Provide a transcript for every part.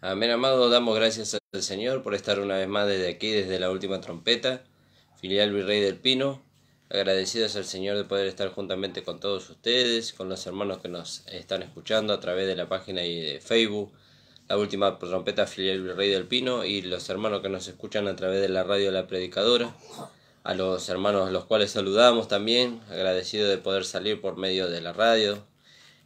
Amén, amado, damos gracias al Señor por estar una vez más desde aquí, desde la última trompeta, filial Virrey del Pino. Agradecidos al Señor de poder estar juntamente con todos ustedes, con los hermanos que nos están escuchando a través de la página y de Facebook, la última trompeta filial Virrey del Pino, y los hermanos que nos escuchan a través de la radio La Predicadora. A los hermanos a los cuales saludamos también, agradecidos de poder salir por medio de la radio.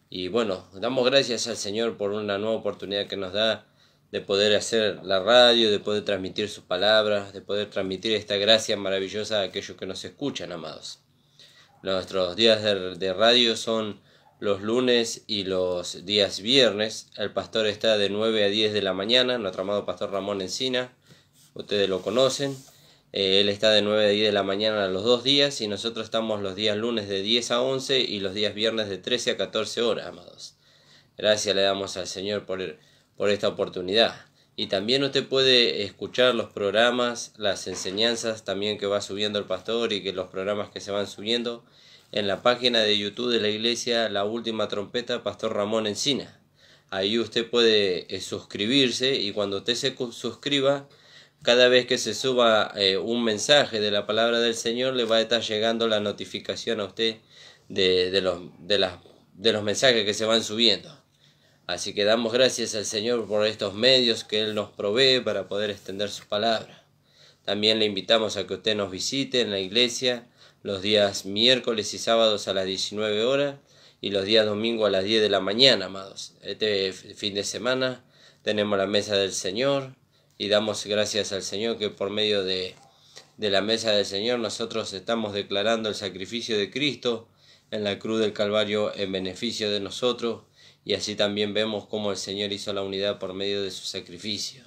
Y bueno, damos gracias al Señor por una nueva oportunidad que nos da de poder hacer la radio, de poder transmitir sus palabras, de poder transmitir esta gracia maravillosa a aquellos que nos escuchan, amados. Nuestros días de radio son los lunes y los días viernes. El pastor está de 9 a 10 de la mañana, nuestro amado pastor Ramón Encina, ustedes lo conocen. Él está de 9 a 10 de la mañana los 2 días, y nosotros estamos los días lunes de 10 a 11 y los días viernes de 13 a 14 horas, amados. Gracias le damos al Señor por esta oportunidad. Y también usted puede escuchar los programas, las enseñanzas también que va subiendo el pastor, y que los programas que se van subiendo en la página de YouTube de la iglesia La Última Trompeta, Pastor Ramón Encina. Ahí usted puede suscribirse, y cuando usted se suscriba, cada vez que se suba un mensaje de la palabra del Señor, le va a estar llegando la notificación a usted de los mensajes que se van subiendo. Así que damos gracias al Señor por estos medios que Él nos provee para poder extender su palabra. También le invitamos a que usted nos visite en la iglesia los días miércoles y sábados a las 19 horas y los días domingos a las 10 de la mañana, amados. Este fin de semana tenemos la mesa del Señor, y damos gracias al Señor que por medio de la mesa del Señor nosotros estamos declarando el sacrificio de Cristo en la cruz del Calvario en beneficio de nosotros, y así también vemos cómo el Señor hizo la unidad por medio de su sacrificio.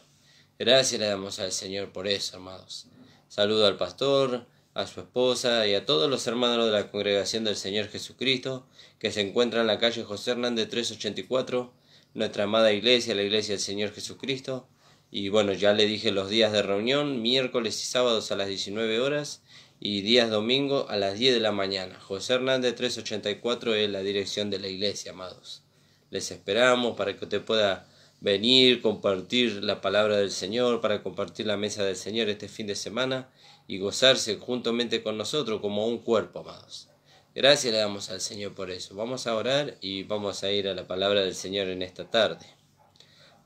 Gracias le damos al Señor por eso, amados. Saludo al pastor, a su esposa y a todos los hermanos de la congregación del Señor Jesucristo que se encuentran en la calle José Hernández 384, nuestra amada iglesia, la iglesia del Señor Jesucristo. Y bueno, ya le dije los días de reunión, miércoles y sábados a las 19 horas y días domingo a las 10 de la mañana. José Hernández 384 es la dirección de la iglesia, amados. Les esperamos para que usted pueda venir, compartir la palabra del Señor, para compartir la mesa del Señor este fin de semana y gozarse juntamente con nosotros como un cuerpo, amados. Gracias le damos al Señor por eso. Vamos a orar y vamos a ir a la palabra del Señor en esta tarde.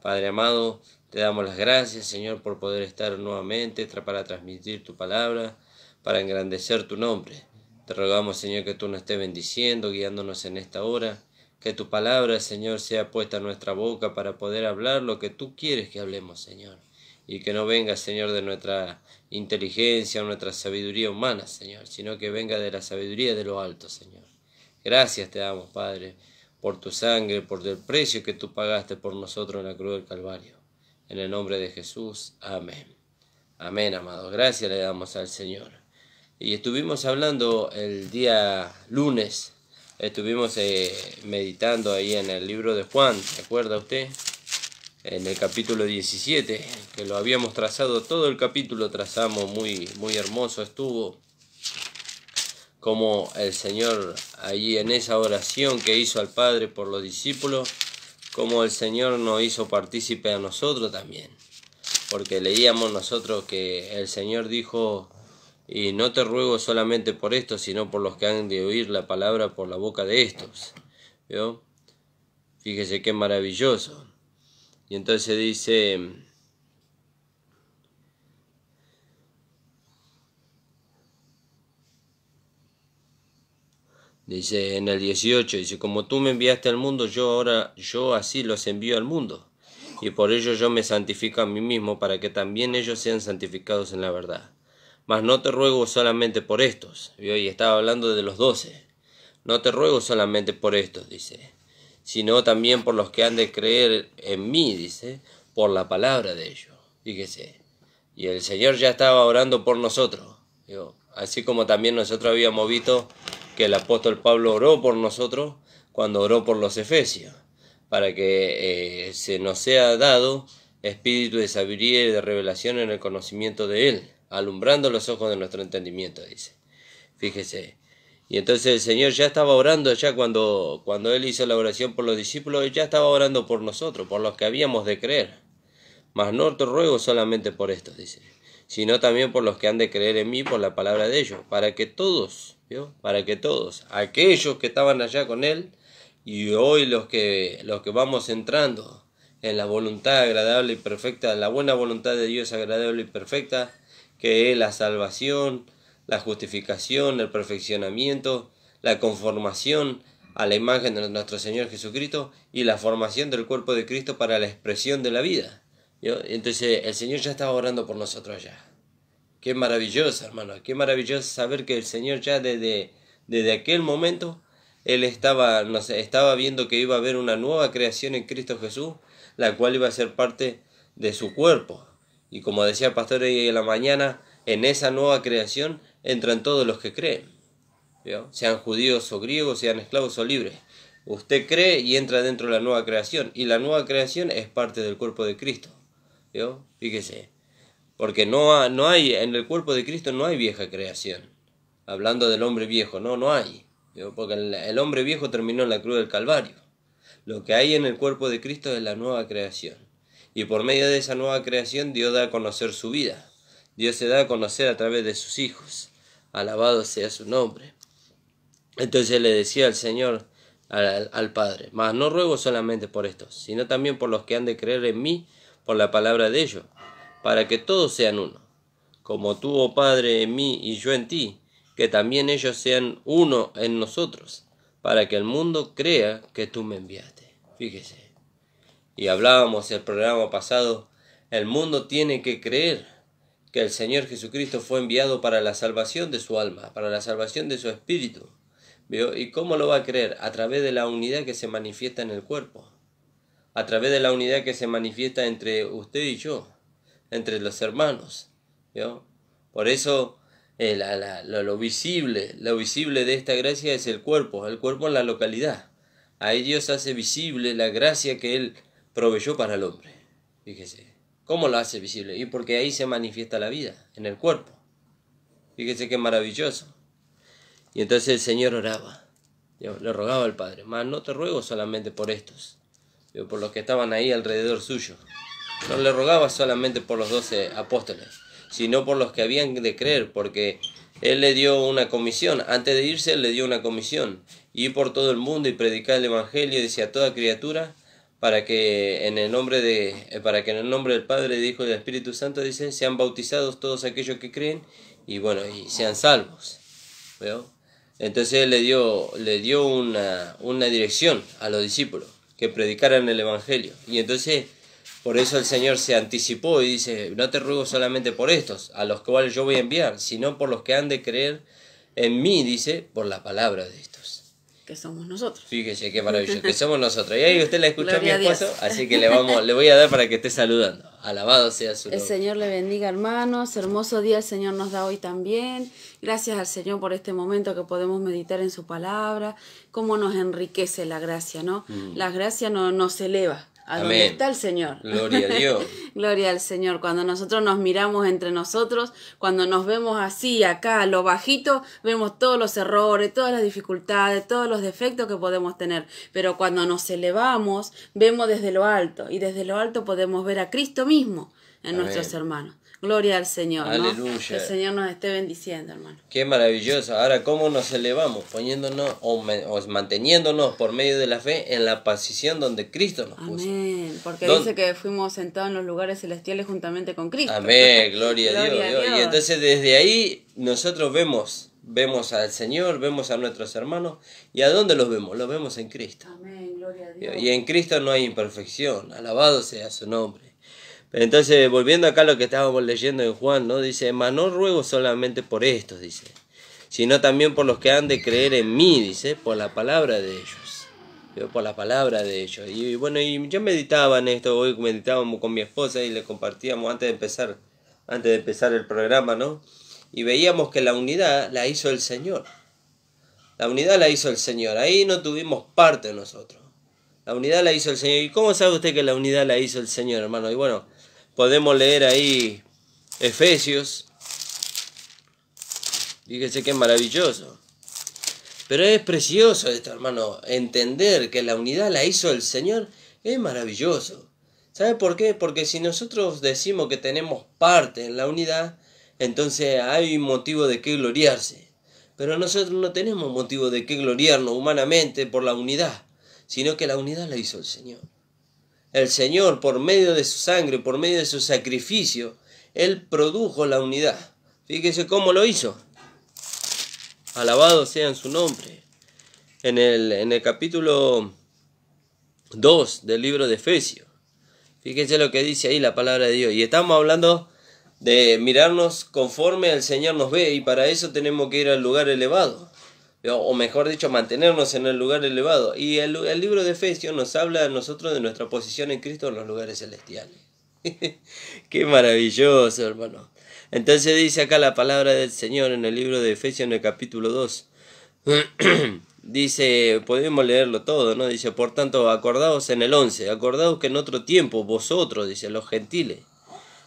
Padre amado, te damos las gracias, Señor, por poder estar nuevamente para transmitir tu palabra, para engrandecer tu nombre. Te rogamos, Señor, que tú nos estés bendiciendo, guiándonos en esta hora, que tu palabra, Señor, sea puesta en nuestra boca para poder hablar lo que tú quieres que hablemos, Señor, y que no venga, Señor, de nuestra inteligencia o nuestra sabiduría humana, Señor, sino que venga de la sabiduría de lo alto, Señor. Gracias te damos, Padre, por tu sangre, por el precio que tú pagaste por nosotros en la cruz del Calvario. En el nombre de Jesús, amén. Amén, amados. Gracias le damos al Señor. Y estuvimos hablando el día lunes, estuvimos meditando ahí en el libro de Juan, ¿se acuerda usted? En el capítulo 17, que lo habíamos trazado, todo el capítulo trazamos, muy hermoso estuvo, como el Señor allí en esa oración que hizo al Padre por los discípulos, como el Señor nos hizo partícipe a nosotros también, porque leíamos nosotros que el Señor dijo: y no te ruego solamente por esto, sino por los que han de oír la palabra por la boca de estos. ¿Vio? Fíjese qué maravilloso. Y entonces dice en el 18, dice: como tú me enviaste al mundo, yo así los envío al mundo, y por ello yo me santifico a mí mismo, para que también ellos sean santificados en la verdad. Mas no te ruego solamente por estos. ¿Vio? Y estaba hablando de los 12. No te ruego solamente por estos, dice, sino también por los que han de creer en mí, dice, por la palabra de ellos. Fíjese. Y el Señor ya estaba orando por nosotros. ¿Vio? Así como también nosotros habíamos visto que el apóstol Pablo oró por nosotros cuando oró por los efesios, para que se nos sea dado espíritu de sabiduría y de revelación en el conocimiento de Él, alumbrando los ojos de nuestro entendimiento, dice. Fíjese. Y entonces el Señor ya estaba orando, ya cuando Él hizo la oración por los discípulos, Él ya estaba orando por nosotros, por los que habíamos de creer. Mas no te ruego solamente por estos, dice, sino también por los que han de creer en mí por la palabra de ellos, para que todos, ¿vio? Para que todos, aquellos que estaban allá con él, y hoy los que vamos entrando en la voluntad agradable y perfecta, la buena voluntad de Dios agradable y perfecta, que es la salvación, la justificación, el perfeccionamiento, la conformación a la imagen de nuestro Señor Jesucristo y la formación del cuerpo de Cristo para la expresión de la vida. ¿Vio? Entonces el Señor ya estaba orando por nosotros allá. Qué maravilloso, hermano, qué maravilloso saber que el Señor ya desde aquel momento, Él estaba viendo que iba a haber una nueva creación en Cristo Jesús, la cual iba a ser parte de su cuerpo. Y como decía el pastor hoy en la mañana, en esa nueva creación entran todos los que creen, ¿vio? Sean judíos o griegos, sean esclavos o libres. Usted cree y entra dentro de la nueva creación, y la nueva creación es parte del cuerpo de Cristo, ¿vio? Fíjese, porque no hay, en el cuerpo de Cristo no hay vieja creación. Hablando del hombre viejo, no hay, ¿vio? Porque el hombre viejo terminó en la cruz del Calvario. Lo que hay en el cuerpo de Cristo es la nueva creación. Y por medio de esa nueva creación Dios da a conocer su vida. Dios se da a conocer a través de sus hijos. Alabado sea su nombre. Entonces le decía al Señor, al Padre, mas no ruego solamente por estos, sino también por los que han de creer en mí por la palabra de ellos, para que todos sean uno, como tú, oh Padre, en mí y yo en ti, que también ellos sean uno en nosotros, para que el mundo crea que tú me enviaste. Fíjese. Y hablábamos el programa pasado, el mundo tiene que creer que el Señor Jesucristo fue enviado para la salvación de su alma, para la salvación de su espíritu. ¿Vio? ¿Y cómo lo va a creer? A través de la unidad que se manifiesta en el cuerpo, a través de la unidad que se manifiesta entre usted y yo, entre los hermanos, ¿vio? Por eso lo visible de esta gracia es el cuerpo en la localidad. Ahí Dios hace visible la gracia que Él proveyó para el hombre. Fíjese, ¿cómo lo hace visible? Y porque ahí se manifiesta la vida, en el cuerpo. Fíjese qué maravilloso. Y entonces el Señor oraba, le rogaba al Padre, mas no te ruego solamente por estos, por los que estaban ahí alrededor suyo. No le rogaba solamente por los 12 apóstoles, sino por los que habían de creer, porque Él le dio una comisión. Antes de irse, Él le dio una comisión. Ir por todo el mundo y predicar el Evangelio, dice, a toda criatura, para que en el nombre del Padre, del Hijo y del Espíritu Santo, dice, sean bautizados todos aquellos que creen, y bueno, y sean salvos. ¿Veo? Entonces Él le dio una dirección a los discípulos, que predicaran el Evangelio. Y entonces, por eso el Señor se anticipó y dice, no te ruego solamente por estos, a los cuales yo voy a enviar, sino por los que han de creer en mí, dice, por la palabra de estos. Que somos nosotros. Fíjese qué maravilloso, que somos nosotros. Y ahí usted la escuchó a mi esposo, así que le voy a dar para que esté saludando. Alabado sea su nombre. El Señor le bendiga, hermanos. Hermoso día el Señor nos da hoy también. Gracias al Señor por este momento que podemos meditar en su palabra. Cómo nos enriquece la gracia, ¿no? La gracia nos eleva a Amén. donde está el Señor. Gloria a Dios. Gloria al Señor. Cuando nosotros nos miramos entre nosotros, cuando nos vemos así, acá, a lo bajito, vemos todos los errores, todas las dificultades, todos los defectos que podemos tener. Pero cuando nos elevamos, vemos desde lo alto. Y desde lo alto podemos ver a Cristo mismo en Amén. Nuestros hermanos. Gloria al Señor, ¿no? Aleluya. Que el Señor nos esté bendiciendo, hermano. Qué maravilloso. Ahora, ¿cómo nos elevamos? Poniéndonos o manteniéndonos por medio de la fe en la posición donde Cristo nos puso. Amén. Porque dice que fuimos sentados en los lugares celestiales juntamente con Cristo. Amén. Gloria a Gloria Dios. a Dios. Y entonces desde ahí nosotros vemos al Señor, vemos a nuestros hermanos. ¿Y a dónde los vemos? Los vemos en Cristo. Amén. Gloria a Dios. Y en Cristo no hay imperfección. Alabado sea su nombre. Entonces, volviendo acá a lo que estábamos leyendo en Juan, ¿no? Dice, mas no ruego solamente por estos, dice, sino también por los que han de creer en mí, dice, por la palabra de ellos. Por la palabra de ellos. Y bueno, y yo meditaba en esto, hoy meditábamos con mi esposa y le compartíamos antes de empezar el programa, ¿no? Y veíamos que la unidad la hizo el Señor. La unidad la hizo el Señor. Ahí no tuvimos parte nosotros. La unidad la hizo el Señor. ¿Y cómo sabe usted que la unidad la hizo el Señor, hermano? Y bueno, podemos leer ahí Efesios. Fíjese qué maravilloso. Pero es precioso esto, hermano. Entender que la unidad la hizo el Señor es maravilloso. ¿Sabe por qué? Porque si nosotros decimos que tenemos parte en la unidad, entonces hay motivo de qué gloriarse. Pero nosotros no tenemos motivo de qué gloriarnos humanamente por la unidad, sino que la unidad la hizo el Señor. El Señor, por medio de su sangre, por medio de su sacrificio, Él produjo la unidad. Fíjese cómo lo hizo. Alabado sea en su nombre. En el capítulo 2 del libro de Efesios. Fíjese lo que dice ahí la palabra de Dios. Y estamos hablando de mirarnos conforme el Señor nos ve, y para eso tenemos que ir al lugar elevado. O mejor dicho, mantenernos en el lugar elevado. Y el libro de Efesios nos habla a nosotros de nuestra posición en Cristo en los lugares celestiales. Qué maravilloso, hermano. Entonces dice acá la palabra del Señor en el libro de Efesios en el capítulo 2. Dice, podemos leerlo todo, ¿no? Dice, por tanto, acordaos en el 11, acordaos que en otro tiempo vosotros, dice, los gentiles,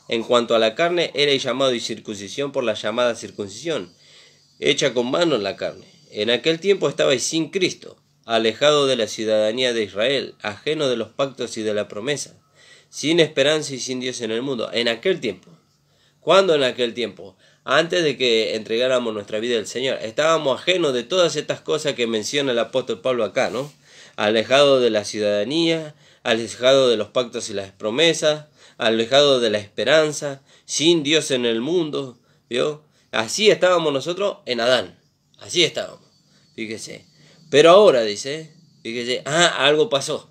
en cuanto a la carne, erais llamados incircuncisión por la llamada circuncisión, hecha con mano en la carne. En aquel tiempo estabais sin Cristo, alejados de la ciudadanía de Israel, ajenos de los pactos y de la promesa, sin esperanza y sin Dios en el mundo. En aquel tiempo. ¿Cuándo en aquel tiempo? Antes de que entregáramos nuestra vida al Señor. Estábamos ajenos de todas estas cosas que menciona el apóstol Pablo acá, ¿no? Alejado de la ciudadanía, alejado de los pactos y las promesas, alejado de la esperanza, sin Dios en el mundo, ¿vio? Así estábamos nosotros en Adán. Así estábamos. Fíjese. Pero ahora, dice, fíjese, algo pasó.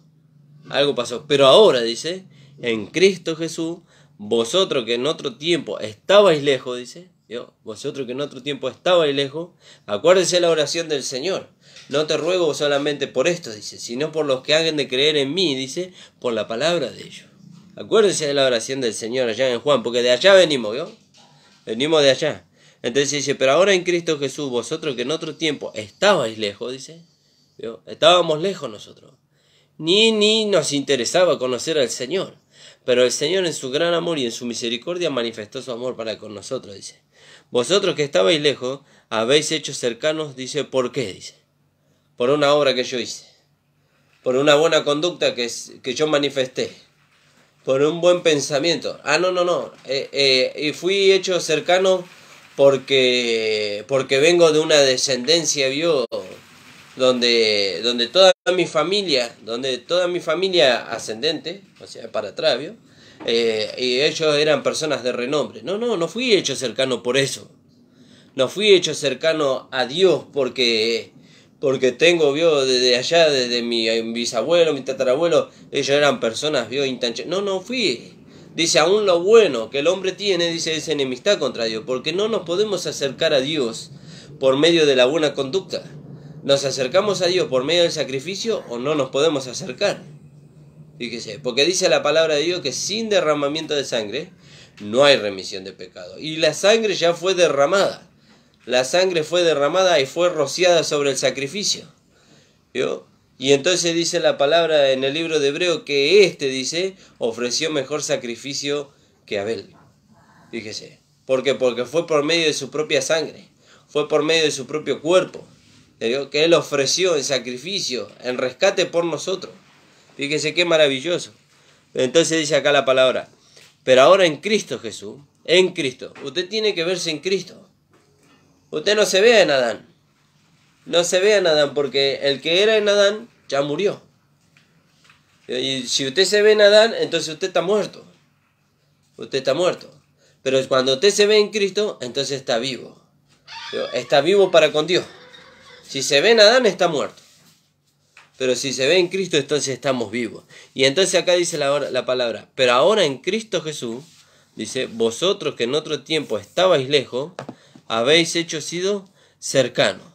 Algo pasó. Pero ahora, dice, en Cristo Jesús, vosotros que en otro tiempo estabais lejos, dice, ¿yo? Vosotros que en otro tiempo estabais lejos, acuérdense la oración del Señor. No te ruego solamente por esto, dice, sino por los que hagan de creer en mí, dice, por la palabra de ellos. Acuérdense de la oración del Señor allá en Juan, porque de allá venimos, ¿yo? Venimos de allá. Entonces dice, pero ahora en Cristo Jesús, vosotros que en otro tiempo estabais lejos, dice, ¿yo? Estábamos lejos nosotros. Ni nos interesaba conocer al Señor. Pero el Señor en su gran amor y en su misericordia manifestó su amor para con nosotros, dice. Vosotros que estabais lejos, habéis hecho cercanos, dice, ¿por qué? Dice, por una obra que yo hice, por una buena conducta que yo manifesté, por un buen pensamiento. Y fui hecho cercano porque vengo de una descendencia, ¿vio? Donde toda mi familia ascendente, o sea, para atrás, ¿vio? Y ellos eran personas de renombre. No fui hecho cercano por eso. No fui hecho cercano a Dios porque tengo, ¿vio? Desde allá, desde mi bisabuelo, mi tatarabuelo, ellos eran personas, ¿vio? Intangibles. No fui. Dice, aún lo bueno que el hombre tiene, dice, es enemistad contra Dios, porque no nos podemos acercar a Dios por medio de la buena conducta. ¿Nos acercamos a Dios por medio del sacrificio o no nos podemos acercar? Fíjese, porque dice la palabra de Dios que sin derramamiento de sangre no hay remisión de pecado. Y la sangre ya fue derramada. La sangre fue derramada y fue rociada sobre el sacrificio. ¿Vio? Y entonces dice la palabra en el libro de Hebreo que dice, ofreció mejor sacrificio que Abel. Fíjese. ¿Por qué? Porque fue por medio de su propia sangre. Fue por medio de su propio cuerpo. Que Él ofreció en sacrificio, en rescate por nosotros. Fíjese qué maravilloso. Entonces dice acá la palabra, pero ahora en Cristo Jesús, en Cristo, usted tiene que verse en Cristo. Usted no se vea en Adán. No se vea en Adán, porque el que era en Adán ya murió. Y si usted se ve en Adán, entonces usted está muerto. Usted está muerto. Pero cuando usted se ve en Cristo, entonces está vivo. Está vivo para con Dios. Si se ve en Adán, está muerto. Pero si se ve en Cristo, entonces estamos vivos. Y entonces acá dice la palabra, pero ahora en Cristo Jesús, dice, vosotros que en otro tiempo estabais lejos, habéis sido cercanos.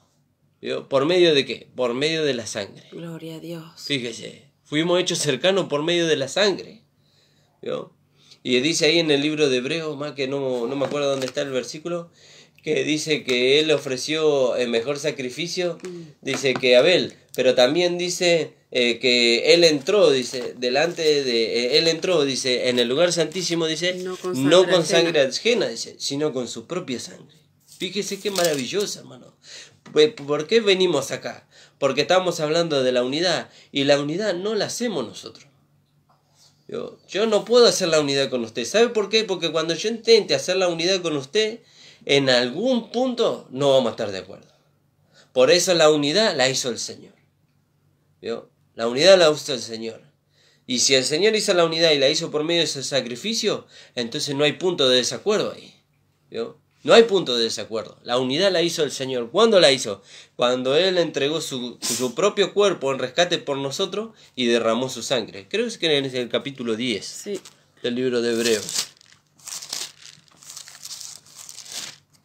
¿Vio? ¿Por medio de qué? Por medio de la sangre. Gloria a Dios. Fíjese, fuimos hechos cercanos por medio de la sangre. ¿Vio? Y dice ahí en el libro de Hebreos, más que no me acuerdo dónde está el versículo, que dice que Él ofreció el mejor sacrificio, dice que Abel, pero también dice que Él entró, dice, Él entró, dice, en el lugar santísimo, dice, no con sangre ajena, dice, sino con su propia sangre. Fíjese qué maravilloso, hermano. ¿Por qué venimos acá? Porque estamos hablando de la unidad, y la unidad no la hacemos nosotros. Yo no puedo hacer la unidad con usted. ¿Sabe por qué? Porque cuando yo intente hacer la unidad con usted, en algún punto no vamos a estar de acuerdo. Por eso la unidad la hizo el Señor. ¿Vio? La unidad la hizo el Señor. Y si el Señor hizo la unidad y la hizo por medio de ese sacrificio, entonces no hay punto de desacuerdo ahí. ¿Vio? No hay punto de desacuerdo. La unidad la hizo el Señor. ¿Cuándo la hizo? Cuando Él entregó su propio cuerpo en rescate por nosotros y derramó su sangre. Creo que es el capítulo 10 Sí. del libro de Hebreos.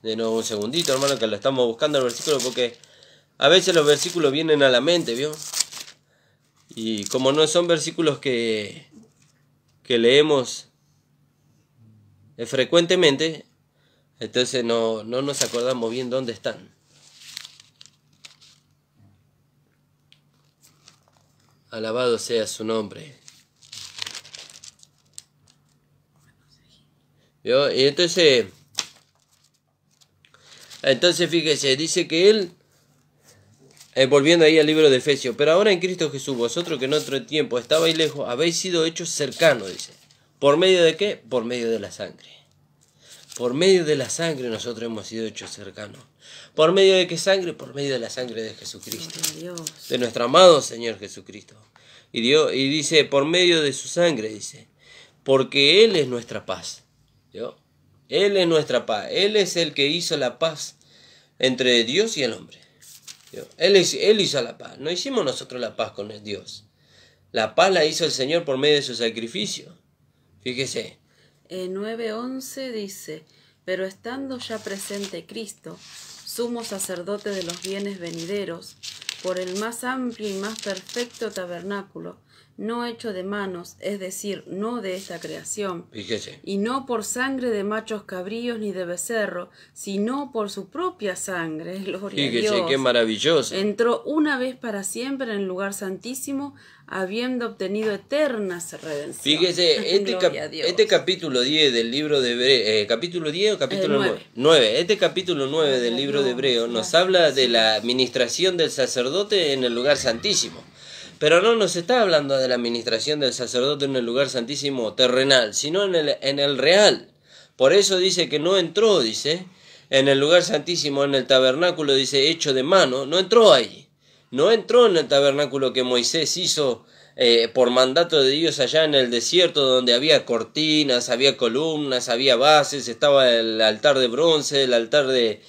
De nuevo un segundito, hermano, que lo estamos buscando el versículo, porque a veces los versículos vienen a la mente, ¿vio? Y como no son versículos que leemos frecuentemente, entonces no nos acordamos bien dónde están. Alabado sea su nombre. ¿Vio? Y entonces fíjese, dice que él, volviendo ahí al libro de Efesios, pero ahora en Cristo Jesús, vosotros que en otro tiempo estabais lejos, habéis sido hechos cercanos, dice. ¿Por medio de qué? Por medio de la sangre. Por medio de la sangre nosotros hemos sido hechos cercanos. ¿Por medio de qué sangre? Por medio de la sangre de Jesucristo. De nuestro amado Señor Jesucristo. Y dice, por medio de su sangre, dice, porque Él es nuestra paz. ¿Vio? Él es nuestra paz. Él es el que hizo la paz entre Dios y el hombre. ¿Vio? Él hizo la paz. No hicimos nosotros la paz con el Dios. La paz la hizo el Señor por medio de su sacrificio. Fíjese. 9:11 dice, pero estando ya presente Cristo, sumo sacerdote de los bienes venideros, por el más amplio y más perfecto tabernáculo, no hecho de manos, es decir, no de esta creación, Fíjese. y no por sangre de machos cabríos ni de becerro, sino por su propia sangre, gloria a Dios. Fíjese, qué maravilloso. Entró una vez para siempre en el lugar santísimo, habiendo obtenido eterna redención. Fíjese, este capítulo 10 del libro de Hebreo, capítulo 10 o capítulo 9. 9. Este capítulo 9 del libro de Hebreo nos habla de la administración del sacerdote en el lugar santísimo. Pero no nos está hablando de la administración del sacerdote en el lugar santísimo terrenal, sino en el real. Por eso dice que no entró, dice, en el lugar santísimo, en el tabernáculo, dice, hecho de mano, no entró ahí. No entró en el tabernáculo que Moisés hizo por mandato de Dios allá en el desierto, donde había cortinas, había columnas, había bases, estaba el altar de bronce, el altar de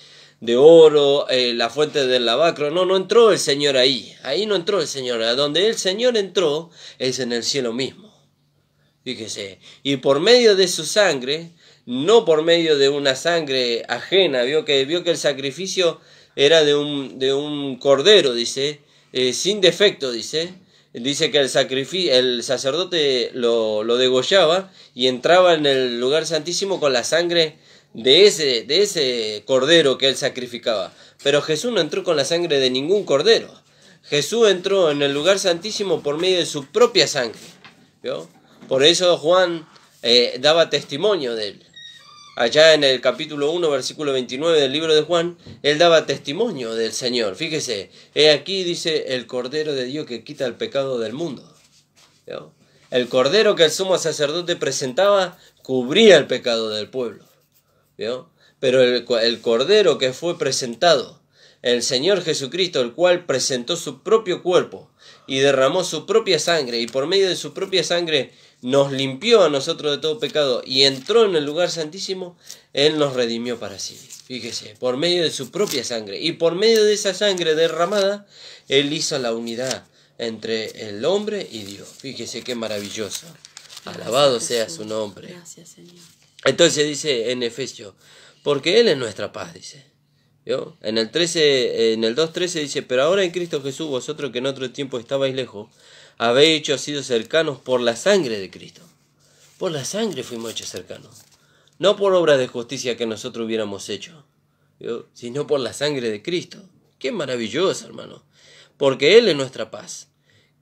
oro, la fuente del lavacro. No entró el Señor ahí. Ahí no entró el Señor. A donde el Señor entró es en el cielo mismo. Fíjese. Y por medio de su sangre, no por medio de una sangre ajena, vio que el sacrificio era de un cordero, dice, sin defecto, dice. Dice que el sacerdote lo degollaba y entraba en el lugar santísimo con la sangre de ese cordero que él sacrificaba. Pero Jesús no entró con la sangre de ningún cordero. Jesús entró en el lugar santísimo por medio de su propia sangre. ¿Vio? Por eso Juan daba testimonio de él. Allá en el capítulo 1, versículo 29 del libro de Juan, él daba testimonio del Señor. Fíjese, aquí dice el Cordero de Dios que quita el pecado del mundo. ¿Vio? El Cordero que el sumo sacerdote presentaba cubría el pecado del pueblo. ¿Vio? Pero el Cordero que fue presentado, el Señor Jesucristo, el cual presentó su propio cuerpo y derramó su propia sangre, y por medio de su propia sangre nos limpió a nosotros de todo pecado y entró en el lugar santísimo, Él nos redimió para sí. Fíjese, por medio de su propia sangre, y por medio de esa sangre derramada, Él hizo la unidad entre el hombre y Dios. Fíjese qué maravilloso. Alabado sea su nombre. Gracias, Señor. Entonces dice en Efesios, porque Él es nuestra paz, dice. ¿Vio? En el 2.13 dice, pero ahora en Cristo Jesús, vosotros que en otro tiempo estabais lejos, habéis sido cercanos por la sangre de Cristo. Por la sangre fuimos hechos cercanos. No por obras de justicia que nosotros hubiéramos hecho, ¿vio? Sino por la sangre de Cristo. Qué maravilloso, hermano. Porque Él es nuestra paz,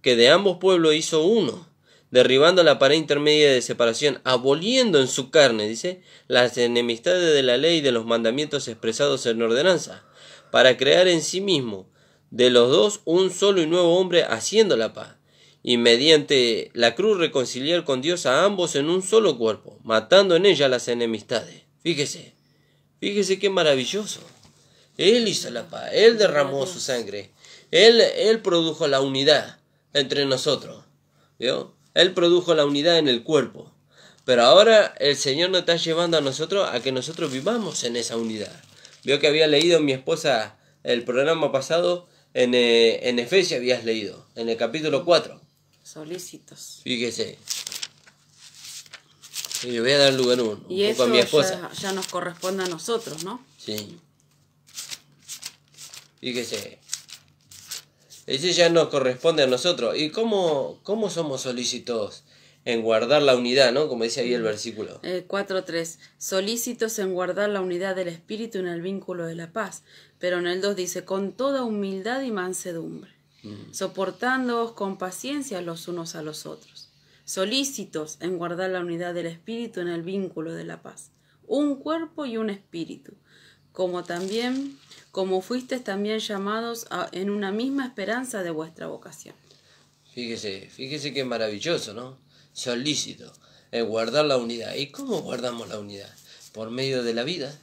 que de ambos pueblos hizo uno, derribando la pared intermedia de separación, aboliendo en su carne, dice, las enemistades de la ley y de los mandamientos expresados en ordenanza, para crear en sí mismo de los dos un solo y nuevo hombre, haciendo la paz, y mediante la cruz reconciliar con Dios a ambos en un solo cuerpo, matando en ella las enemistades. Fíjese qué maravilloso. Él hizo la paz, Él derramó su sangre, Él produjo la unidad entre nosotros, ¿vio? Él produjo la unidad en el cuerpo. Pero ahora el Señor nos está llevando a nosotros a que nosotros vivamos en esa unidad. Vio que había leído mi esposa el programa pasado, en Efesios habías leído, en el capítulo 4. Solícitos. Fíjese. Y le voy a dar lugar un poco a mi esposa. Ya nos corresponde a nosotros, ¿no? Sí. Fíjese. Ese ya nos corresponde a nosotros. ¿Y cómo somos solícitos en guardar la unidad, ¿no? Como dice ahí el versículo. 4.3. Solícitos en guardar la unidad del espíritu en el vínculo de la paz. Pero en el 2 dice, con toda humildad y mansedumbre, soportándoos con paciencia los unos a los otros. Solícitos en guardar la unidad del espíritu en el vínculo de la paz. Un cuerpo y un espíritu. Como fuisteis también llamados en una misma esperanza de vuestra vocación. Fíjese qué maravilloso, ¿no? Solícito en guardar la unidad. ¿Y cómo guardamos la unidad? Por medio de la vida.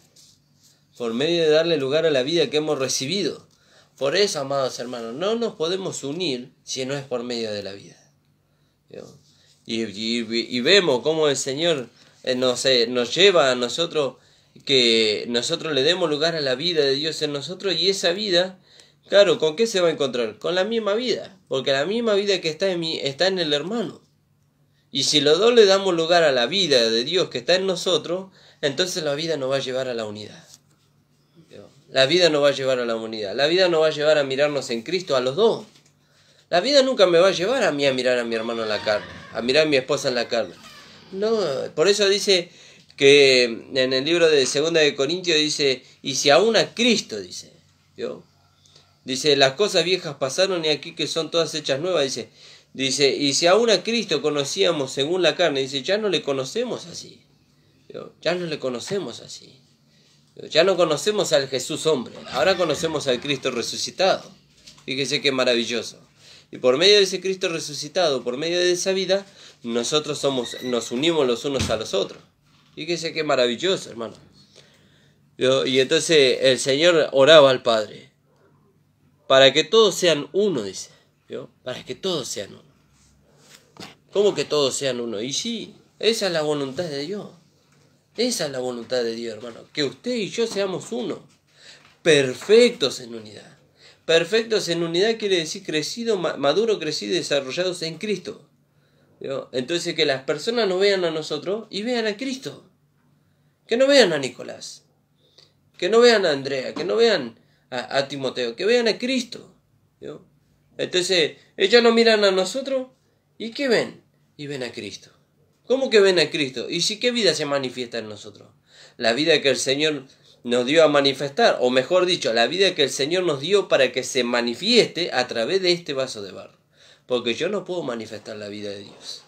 Por medio de darle lugar a la vida que hemos recibido. Por eso, amados hermanos, no nos podemos unir si no es por medio de la vida. Y vemos cómo el Señor nos lleva a nosotros, que nosotros le demos lugar a la vida de Dios en nosotros, y esa vida, claro, ¿con qué se va a encontrar? Con la misma vida, porque la misma vida que está en mí está en el hermano. Y si los dos le damos lugar a la vida de Dios que está en nosotros, entonces la vida nos va a llevar a la unidad. La vida nos va a llevar a la unidad. La vida nos va a llevar a mirarnos en Cristo a los dos. La vida nunca me va a llevar a mí a mirar a mi hermano en la carne, a mirar a mi esposa en la carne. No, por eso dice que en el libro de 2 de Corintios dice, y si aún a Cristo, dice, ¿vio? Dice, las cosas viejas pasaron y aquí que son todas hechas nuevas, dice, y si aún a Cristo conocíamos según la carne, dice, ya no le conocemos así, ¿vio? Ya no le conocemos así. Ya no conocemos al Jesús hombre, ahora conocemos al Cristo resucitado. Fíjese qué maravilloso. Y por medio de ese Cristo resucitado, por medio de esa vida, nosotros nos unimos los unos a los otros. Fíjese qué maravilloso, hermano. Y entonces el Señor oraba al Padre, para que todos sean uno, dice. ¿Vio? Para que todos sean uno. ¿Cómo que todos sean uno? Y sí, esa es la voluntad de Dios. Esa es la voluntad de Dios, hermano. Que usted y yo seamos uno. Perfectos en unidad. Perfectos en unidad quiere decir crecido, maduro, crecido y desarrollados en Cristo. ¿Vio? Entonces que las personas nos vean a nosotros y vean a Cristo. Que no vean a Nicolás. Que no vean a Andrea. Que no vean a Timoteo. Que vean a Cristo. ¿Vio? Entonces ellos nos miran a nosotros y ¿qué ven? Y ven a Cristo. ¿Cómo que ven a Cristo? ¿Y si qué vida se manifiesta en nosotros? La vida que el Señor nos dio a manifestar, o mejor dicho, la vida que el Señor nos dio para que se manifieste a través de este vaso de barro. Porque yo no puedo manifestar la vida de Dios.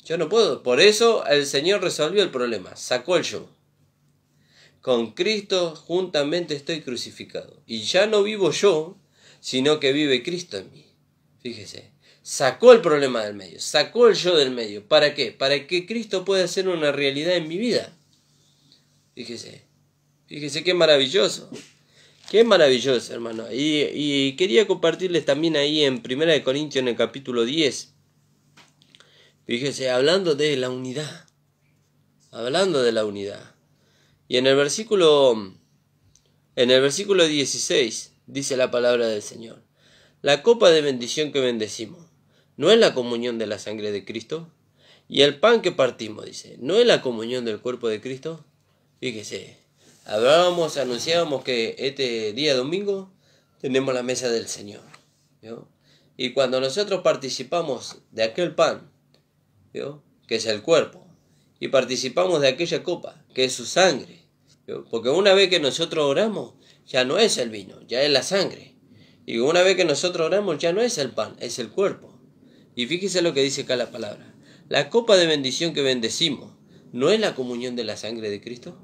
Yo no puedo. Por eso el Señor resolvió el problema. Sacó el yo. Con Cristo juntamente estoy crucificado. Y ya no vivo yo, sino que vive Cristo en mí. Fíjese. Sacó el problema del medio, sacó el yo del medio. ¿Para qué? Para que Cristo pueda ser una realidad en mi vida. Fíjese qué maravilloso. Qué maravilloso, hermano. Y quería compartirles también ahí en 1 Corintios en el capítulo 10. Fíjese, hablando de la unidad. Hablando de la unidad. Y en el versículo 16 dice la palabra del Señor. La copa de bendición que bendecimos, ¿no es la comunión de la sangre de Cristo? Y el pan que partimos, dice, ¿no es la comunión del cuerpo de Cristo? Fíjese, anunciábamos que este día domingo tenemos la mesa del Señor, ¿vio? Y cuando nosotros participamos de aquel pan, ¿vio? Que es el cuerpo, y participamos de aquella copa, que es su sangre, ¿vio? Porque una vez que nosotros oramos, ya no es el vino, ya es la sangre. Y una vez que nosotros oramos, ya no es el pan, es el cuerpo. Y fíjese lo que dice acá la palabra. La copa de bendición que bendecimos, ¿no es la comunión de la sangre de Cristo?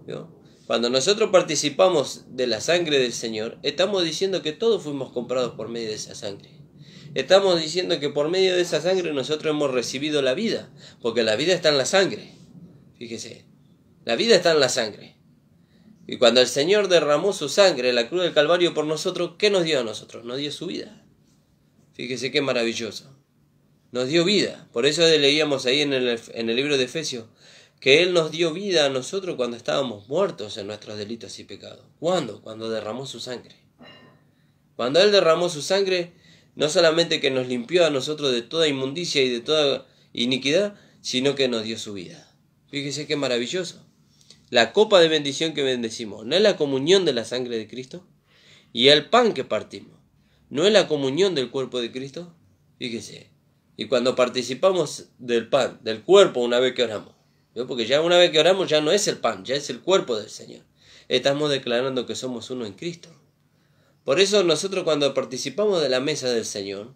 ¿Vio? Cuando nosotros participamos de la sangre del Señor, estamos diciendo que todos fuimos comprados por medio de esa sangre. Estamos diciendo que por medio de esa sangre nosotros hemos recibido la vida, porque la vida está en la sangre. Fíjese, la vida está en la sangre. Y cuando el Señor derramó su sangre en la cruz del Calvario por nosotros, ¿qué nos dio a nosotros? Nos dio su vida. Fíjese qué maravilloso. Nos dio vida. Por eso leíamos ahí en el libro de Efesios, que Él nos dio vida a nosotros cuando estábamos muertos en nuestros delitos y pecados. ¿Cuándo? Cuando derramó su sangre. Cuando Él derramó su sangre, no solamente que nos limpió a nosotros de toda inmundicia y de toda iniquidad, sino que nos dio su vida. Fíjese qué maravilloso. La copa de bendición que bendecimos, ¿no es la comunión de la sangre de Cristo? Y el pan que partimos, ¿no es la comunión del cuerpo de Cristo? Fíjese. Y cuando participamos del pan, del cuerpo, una vez que oramos, ¿no? Porque ya una vez que oramos ya no es el pan, ya es el cuerpo del Señor. Estamos declarando que somos uno en Cristo. Por eso nosotros cuando participamos de la mesa del Señor,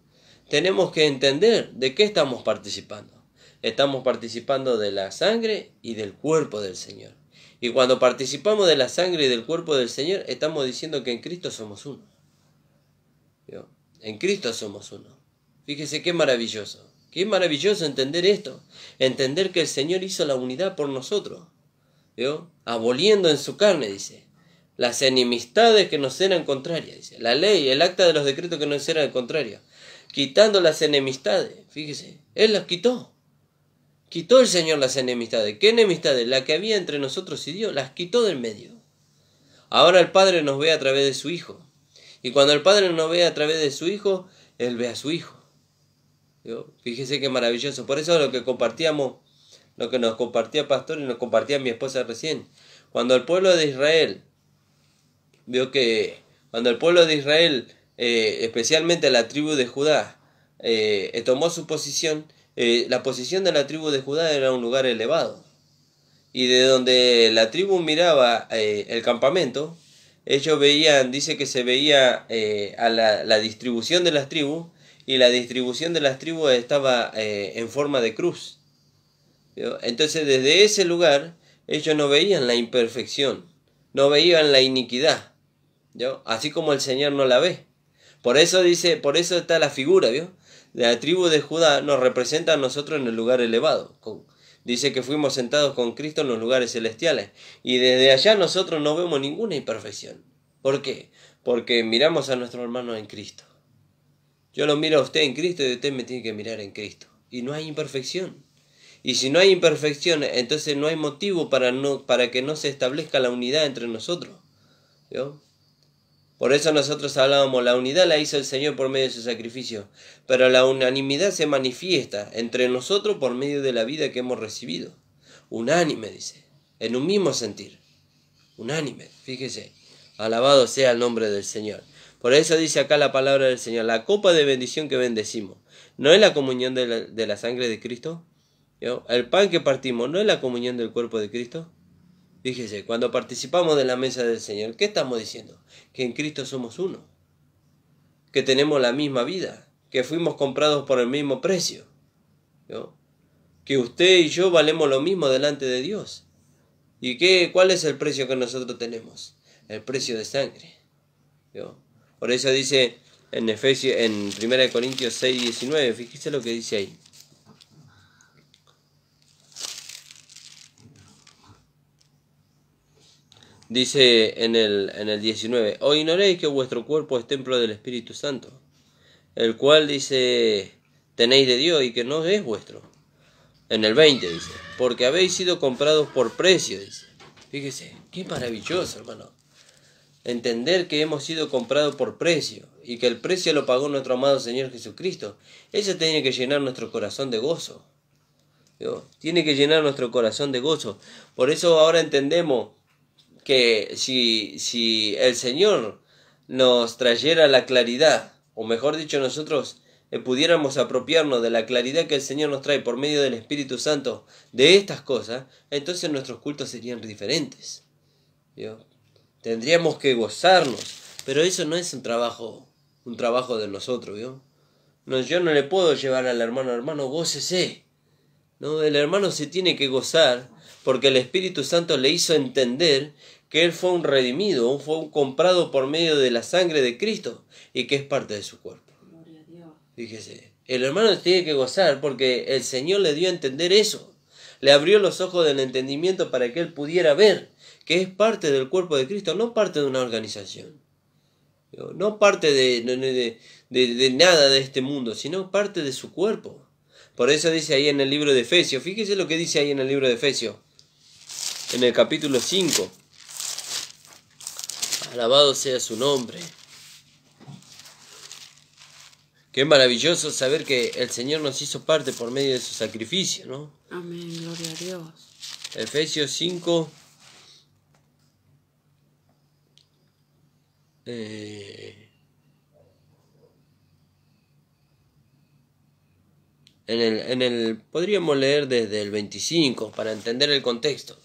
tenemos que entender de qué estamos participando. Estamos participando de la sangre y del cuerpo del Señor. Y cuando participamos de la sangre y del cuerpo del Señor, estamos diciendo que en Cristo somos uno. ¿Vio? En Cristo somos uno. Fíjese qué maravilloso. Qué maravilloso entender esto. Entender que el Señor hizo la unidad por nosotros. ¿Vio? Aboliendo en su carne, dice, las enemistades que nos eran contrarias. Dice, la ley, el acta de los decretos que nos eran contrarias. Quitando las enemistades. Fíjese, Él las quitó. Quitó el Señor las enemistades. ¿Qué enemistades? La que había entre nosotros y Dios, las quitó del medio. Ahora el Padre nos ve a través de su Hijo. Y cuando el Padre nos ve a través de su Hijo, Él ve a su Hijo. ¿Vio? Fíjese qué maravilloso. Por eso lo que compartíamos, lo que nos compartía Pastor y nos compartía mi esposa recién. Cuando el pueblo de Israel, vio que cuando el pueblo de Israel, especialmente la tribu de Judá, tomó su posición, la posición de la tribu de Judá era un lugar elevado. Y de donde la tribu miraba el campamento, ellos veían, dice que se veía a la distribución de las tribus, y la distribución de las tribus estaba en forma de cruz. ¿Vio? Entonces desde ese lugar ellos no veían la imperfección, no veían la iniquidad, ¿vio? Así como el Señor no la ve. Por eso dice, por eso está la figura, ¿vio? De la tribu de Judá nos representa a nosotros en el lugar elevado. Dice que fuimos sentados con Cristo en los lugares celestiales. Y desde allá nosotros no vemos ninguna imperfección. ¿Por qué? Porque miramos a nuestro hermano en Cristo. Yo lo miro a usted en Cristo y usted me tiene que mirar en Cristo. Y no hay imperfección. Y si no hay imperfección, entonces no hay motivo para que no se establezca la unidad entre nosotros. ¿Vio? Por eso nosotros hablábamos, la unidad la hizo el Señor por medio de su sacrificio, pero la unanimidad se manifiesta entre nosotros por medio de la vida que hemos recibido. Unánime, dice, en un mismo sentir. Unánime, fíjese, alabado sea el nombre del Señor. Por eso dice acá la palabra del Señor, la copa de bendición que bendecimos, ¿no es la comunión de la sangre de Cristo? ¿Yo? El pan que partimos, ¿no es la comunión del cuerpo de Cristo? Fíjese, cuando participamos de la mesa del Señor, ¿qué estamos diciendo? Que en Cristo somos uno, que tenemos la misma vida, que fuimos comprados por el mismo precio, ¿no? Que usted y yo valemos lo mismo delante de Dios. ¿Y cuál es el precio que nosotros tenemos? El precio de sangre, ¿no? Por eso dice en 1 Corintios 6:19, fíjese lo que dice ahí. Dice en el 19, ¿o ignoréis que vuestro cuerpo es templo del Espíritu Santo, el cual, dice, tenéis de Dios y que no es vuestro? En el 20 dice, porque habéis sido comprados por precio, dice. Fíjese, qué maravilloso, hermano. Entender que hemos sido comprados por precio y que el precio lo pagó nuestro amado Señor Jesucristo. Eso tiene que llenar nuestro corazón de gozo. ¿Vio? Tiene que llenar nuestro corazón de gozo. Por eso ahora entendemos que si el Señor nos trayera la claridad, o mejor dicho nosotros pudiéramos apropiarnos de la claridad que el Señor nos trae por medio del Espíritu Santo de estas cosas, entonces nuestros cultos serían diferentes. ¿Vio? Tendríamos que gozarnos, pero eso no es un trabajo de nosotros, ¿vio? No, yo no le puedo llevar al hermano, gócese. No, el hermano se tiene que gozar porque el Espíritu Santo le hizo entender que él fue un comprado por medio de la sangre de Cristo y que es parte de su cuerpo. Gloria a Dios. Fíjese, el hermano tiene que gozar porque el Señor le dio a entender eso. Le abrió los ojos del entendimiento para que él pudiera ver que es parte del cuerpo de Cristo, no parte de una organización. No parte de nada de este mundo, sino parte de su cuerpo. Por eso dice ahí en el libro de Efesios, fíjese lo que dice ahí en el libro de Efesios, en el capítulo 5. Alabado sea su nombre. Qué maravilloso saber que el Señor nos hizo parte por medio de su sacrificio, ¿no? Amén, gloria a Dios. Efesios 5. Podríamos leer desde el 25 para entender el contexto.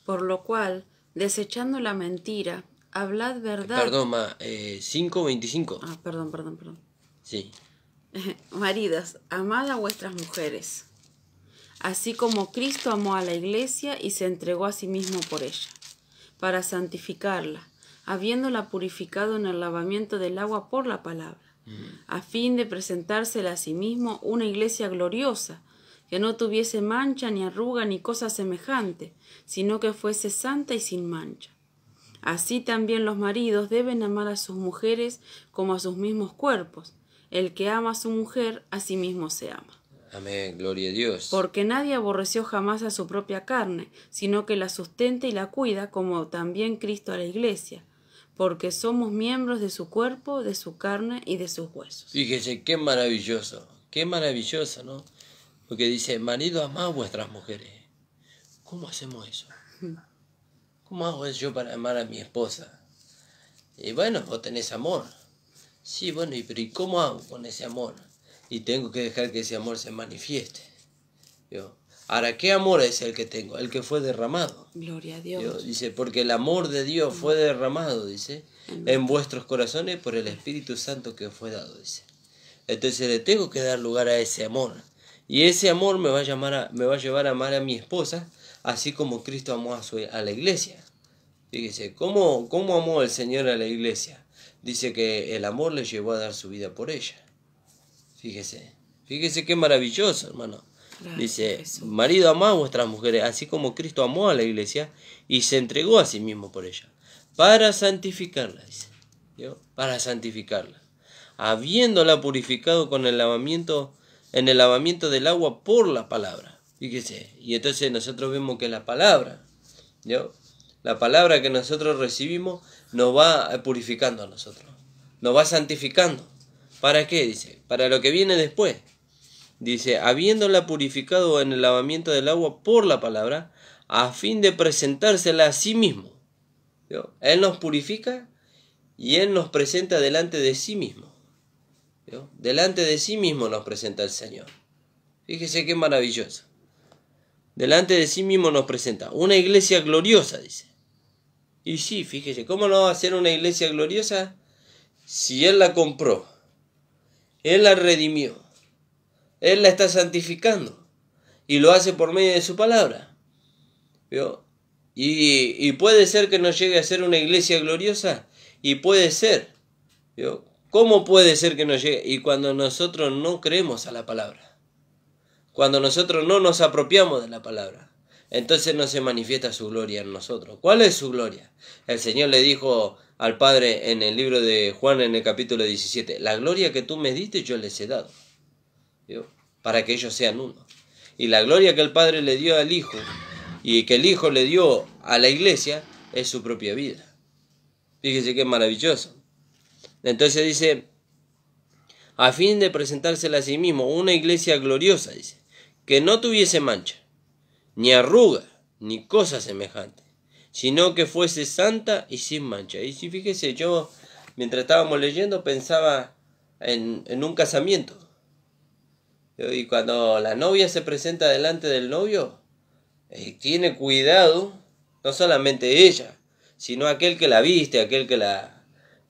Por lo cual, desechando la mentira, hablad verdad. Perdón, 5:25. Perdón. Sí. Maridos, amad a vuestras mujeres, así como Cristo amó a la iglesia y se entregó a sí mismo por ella, para santificarla, habiéndola purificado en el lavamiento del agua por la palabra, a fin de presentársela a sí mismo una iglesia gloriosa, que no tuviese mancha ni arruga ni cosa semejante, sino que fuese santa y sin mancha. Así también los maridos deben amar a sus mujeres como a sus mismos cuerpos. El que ama a su mujer, a sí mismo se ama. Amén, gloria a Dios. Porque nadie aborreció jamás a su propia carne, sino que la sustenta y la cuida, como también Cristo a la iglesia, porque somos miembros de su cuerpo, de su carne y de sus huesos. Fíjese, qué maravilloso, ¿no? Porque dice, marido, amad a vuestras mujeres. ¿Cómo hacemos eso? ¿Cómo hago yo para amar a mi esposa? Y bueno, vos tenés amor. Sí, bueno, pero ¿y cómo hago con ese amor? Y tengo que dejar que ese amor se manifieste. Ahora, ¿qué amor es el que tengo? El que fue derramado. Gloria a Dios. Dice, porque el amor de Dios fue derramado, dice, en vuestros corazones por el Espíritu Santo que fue dado, dice. Entonces le tengo que dar lugar a ese amor. Y ese amor me va a llevar a amar a mi esposa, así como Cristo amó a la iglesia. Fíjese, ¿cómo amó el Señor a la iglesia? Dice que el amor le llevó a dar su vida por ella. Fíjese qué maravilloso, hermano. Gracias, dice, Jesús. Marido, amad a vuestras mujeres, así como Cristo amó a la iglesia y se entregó a sí mismo por ella, para santificarla, dice. Para santificarla, habiéndola purificado en el lavamiento del agua por la palabra. Fíjese, y entonces nosotros vemos que la palabra que nosotros recibimos nos va purificando a nosotros, nos va santificando. ¿Para qué? Dice, para lo que viene después. Dice, habiéndola purificado en el lavamiento del agua por la palabra, a fin de presentársela a sí mismo. Él nos purifica y Él nos presenta delante de sí mismo. Delante de sí mismo nos presenta el Señor. Fíjese qué maravilloso. Delante de sí mismo nos presenta una iglesia gloriosa, dice. Y sí, fíjese, ¿cómo no va a ser una iglesia gloriosa si Él la compró? Él la redimió. Él la está santificando. Y lo hace por medio de su palabra. Y puede ser que no llegue a ser una iglesia gloriosa. Y puede ser. ¿Cómo puede ser que no llegue? Y cuando nosotros no creemos a la palabra. Cuando nosotros no nos apropiamos de la palabra. Entonces no se manifiesta su gloria en nosotros. ¿Cuál es su gloria? El Señor le dijo al Padre en el libro de Juan en el capítulo 17, la gloria que tú me diste yo les he dado, para que ellos sean uno. Y la gloria que el Padre le dio al Hijo y que el Hijo le dio a la iglesia es su propia vida. Fíjese qué maravilloso. Entonces dice, a fin de presentársela a sí mismo, una iglesia gloriosa, dice, que no tuviese mancha, ni arruga, ni cosa semejante, sino que fuese santa y sin mancha. Y si fíjese, yo mientras estábamos leyendo pensaba en un casamiento. Y cuando la novia se presenta delante del novio, tiene cuidado, no solamente ella, sino aquel que la viste, aquel que la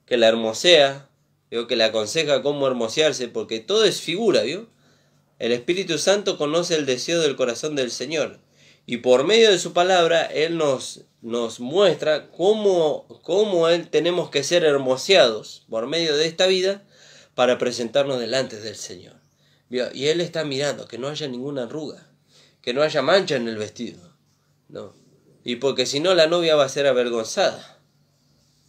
hermosea, que le aconseja cómo hermosearse, porque todo es figura, El Espíritu Santo conoce el deseo del corazón del Señor. Y por medio de su palabra, Él nos muestra cómo Él tenemos que ser hermoseados por medio de esta vida, para presentarnos delante del Señor. ¿Vio? Y Él está mirando que no haya ninguna arruga, que no haya mancha en el vestido, ¿no? Y porque si no, la novia va a ser avergonzada.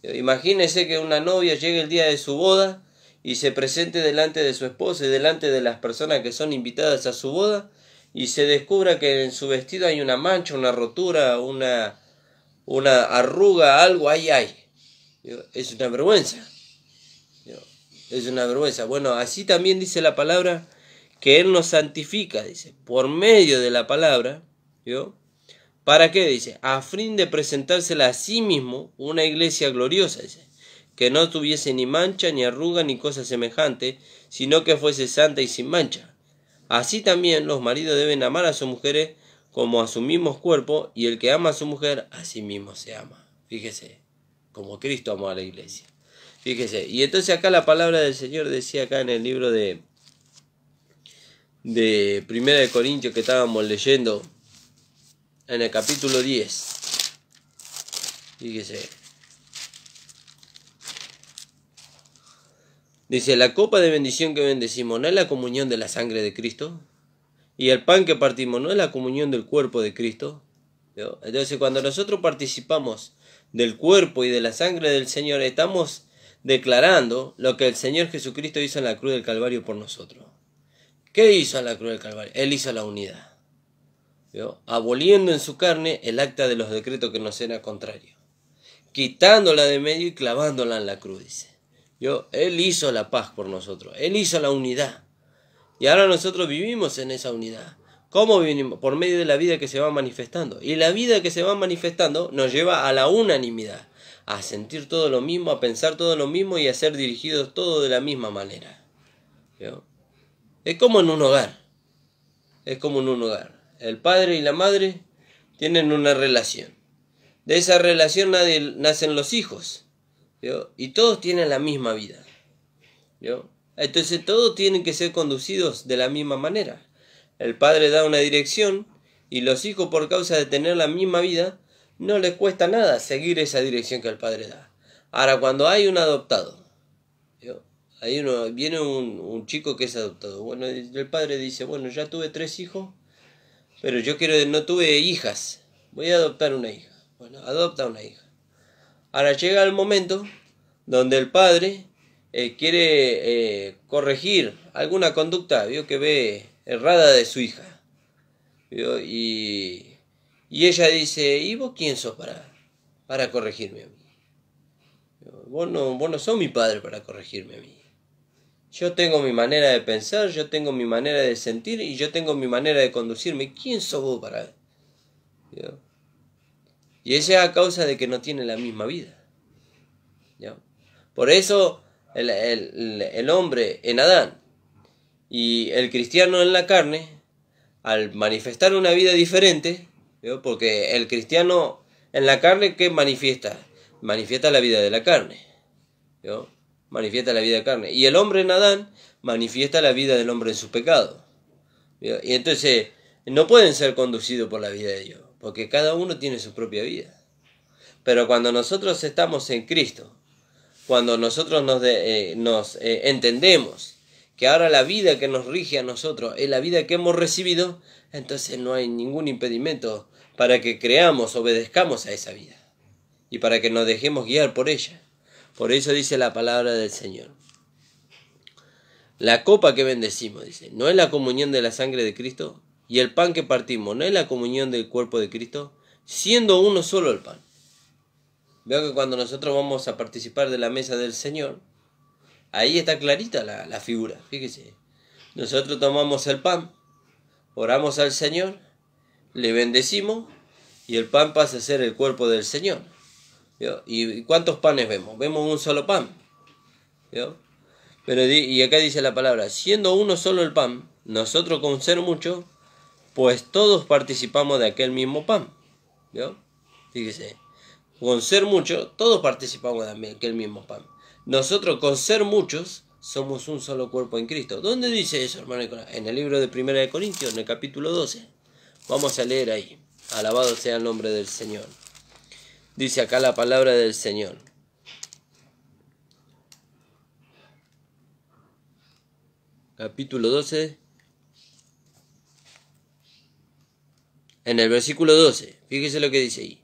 Imagínese que una novia llegue el día de su boda y se presente delante de su esposo y delante de las personas que son invitadas a su boda y se descubra que en su vestido hay una mancha, una rotura, una arruga, algo ahí hay. Es una vergüenza. Es una vergüenza. Bueno, así también dice la palabra que Él nos santifica, dice, por medio de la palabra, ¿yo? ¿Para qué? Dice, a fin de presentársela a sí mismo una iglesia gloriosa, dice, que no tuviese ni mancha, ni arruga, ni cosa semejante, sino que fuese santa y sin mancha. Así también los maridos deben amar a sus mujeres como a sus mismos cuerpos, y el que ama a su mujer, a sí mismo se ama. Fíjese, como Cristo amó a la iglesia. Fíjese, y entonces acá la palabra del Señor decía acá en el libro de 1 de Corintios que estábamos leyendo, en el capítulo 10. Fíjese. Dice, la copa de bendición que bendecimos, ¿no es la comunión de la sangre de Cristo? Y el pan que partimos, ¿no es la comunión del cuerpo de Cristo? ¿Vio? Entonces, cuando nosotros participamos del cuerpo y de la sangre del Señor, estamos declarando lo que el Señor Jesucristo hizo en la cruz del Calvario por nosotros. ¿Qué hizo en la cruz del Calvario? Él hizo la unidad. ¿Vio? Aboliendo en su carne el acta de los decretos que nos era contrario, quitándola de medio y clavándola en la cruz, dice. ¿Vio? Él hizo la paz por nosotros, Él hizo la unidad, y ahora nosotros vivimos en esa unidad. ¿Cómo vivimos? Por medio de la vida que se va manifestando, y la vida que se va manifestando nos lleva a la unanimidad, a sentir todo lo mismo, a pensar todo lo mismo y a ser dirigidos todos de la misma manera. ¿Vio? Es como en un hogar, es como en un hogar. El padre y la madre tienen una relación. De esa relación nacen los hijos, ¿vio? Y todos tienen la misma vida, ¿vio? Entonces todos tienen que ser conducidos de la misma manera. El padre da una dirección y los hijos, por causa de tener la misma vida, no les cuesta nada seguir esa dirección que el padre da. Ahora, cuando hay un adoptado, ¿vio? Viene un chico que es adoptado. Bueno, el padre dice, bueno, ya tuve 3 hijos, pero no tuve hijas, voy a adoptar una hija. Bueno, adopta una hija. Ahora llega el momento donde el padre quiere corregir alguna conducta, ¿vio? Que ve errada de su hija, ¿vio? Y ella dice, ¿y vos quién sos para corregirme a mí? Vos no sos mi padre para corregirme a mí. Yo tengo mi manera de pensar, yo tengo mi manera de sentir y yo tengo mi manera de conducirme. ¿Quién sos vos para...? ¿Vio? Y eso es a causa de que no tiene la misma vida. ¿Ya? Por eso el hombre en Adán y el cristiano en la carne, al manifestar una vida diferente, ¿vio? Porque el cristiano en la carne, ¿qué manifiesta? Manifiesta la vida de la carne, ¿vio? Manifiesta la vida de la carne. Y el hombre en Adán manifiesta la vida del hombre en su pecado, ¿vio? Y entonces no pueden ser conducidos por la vida de Dios, porque cada uno tiene su propia vida. Pero cuando nosotros estamos en Cristo, cuando nosotros nos entendemos que ahora la vida que nos rige a nosotros es la vida que hemos recibido, entonces no hay ningún impedimento para que creamos, obedezcamos a esa vida y para que nos dejemos guiar por ella. Por eso dice la palabra del Señor. La copa que bendecimos, dice, ¿no es la comunión de la sangre de Cristo? Y el pan que partimos, ¿no es la comunión del cuerpo de Cristo? Siendo uno solo el pan. Veo que cuando nosotros vamos a participar de la mesa del Señor, ahí está clarita la figura. Fíjese, nosotros tomamos el pan, oramos al Señor, le bendecimos y el pan pasa a ser el cuerpo del Señor. ¿Vio? ¿Y cuántos panes vemos? Vemos un solo pan. ¿Vio? Pero y acá dice la palabra, siendo uno solo el pan, nosotros con ser muchos, pues todos participamos de aquel mismo pan. ¿Vio? Fíjese, con ser muchos, todos participamos de aquel mismo pan. Nosotros con ser muchos, somos un solo cuerpo en Cristo. ¿Dónde dice eso, hermano? En el libro de 1 de Corintios, en el capítulo 12. Vamos a leer ahí. Alabado sea el nombre del Señor. Dice acá la palabra del Señor. capítulo 12, en el versículo 12, fíjese lo que dice ahí.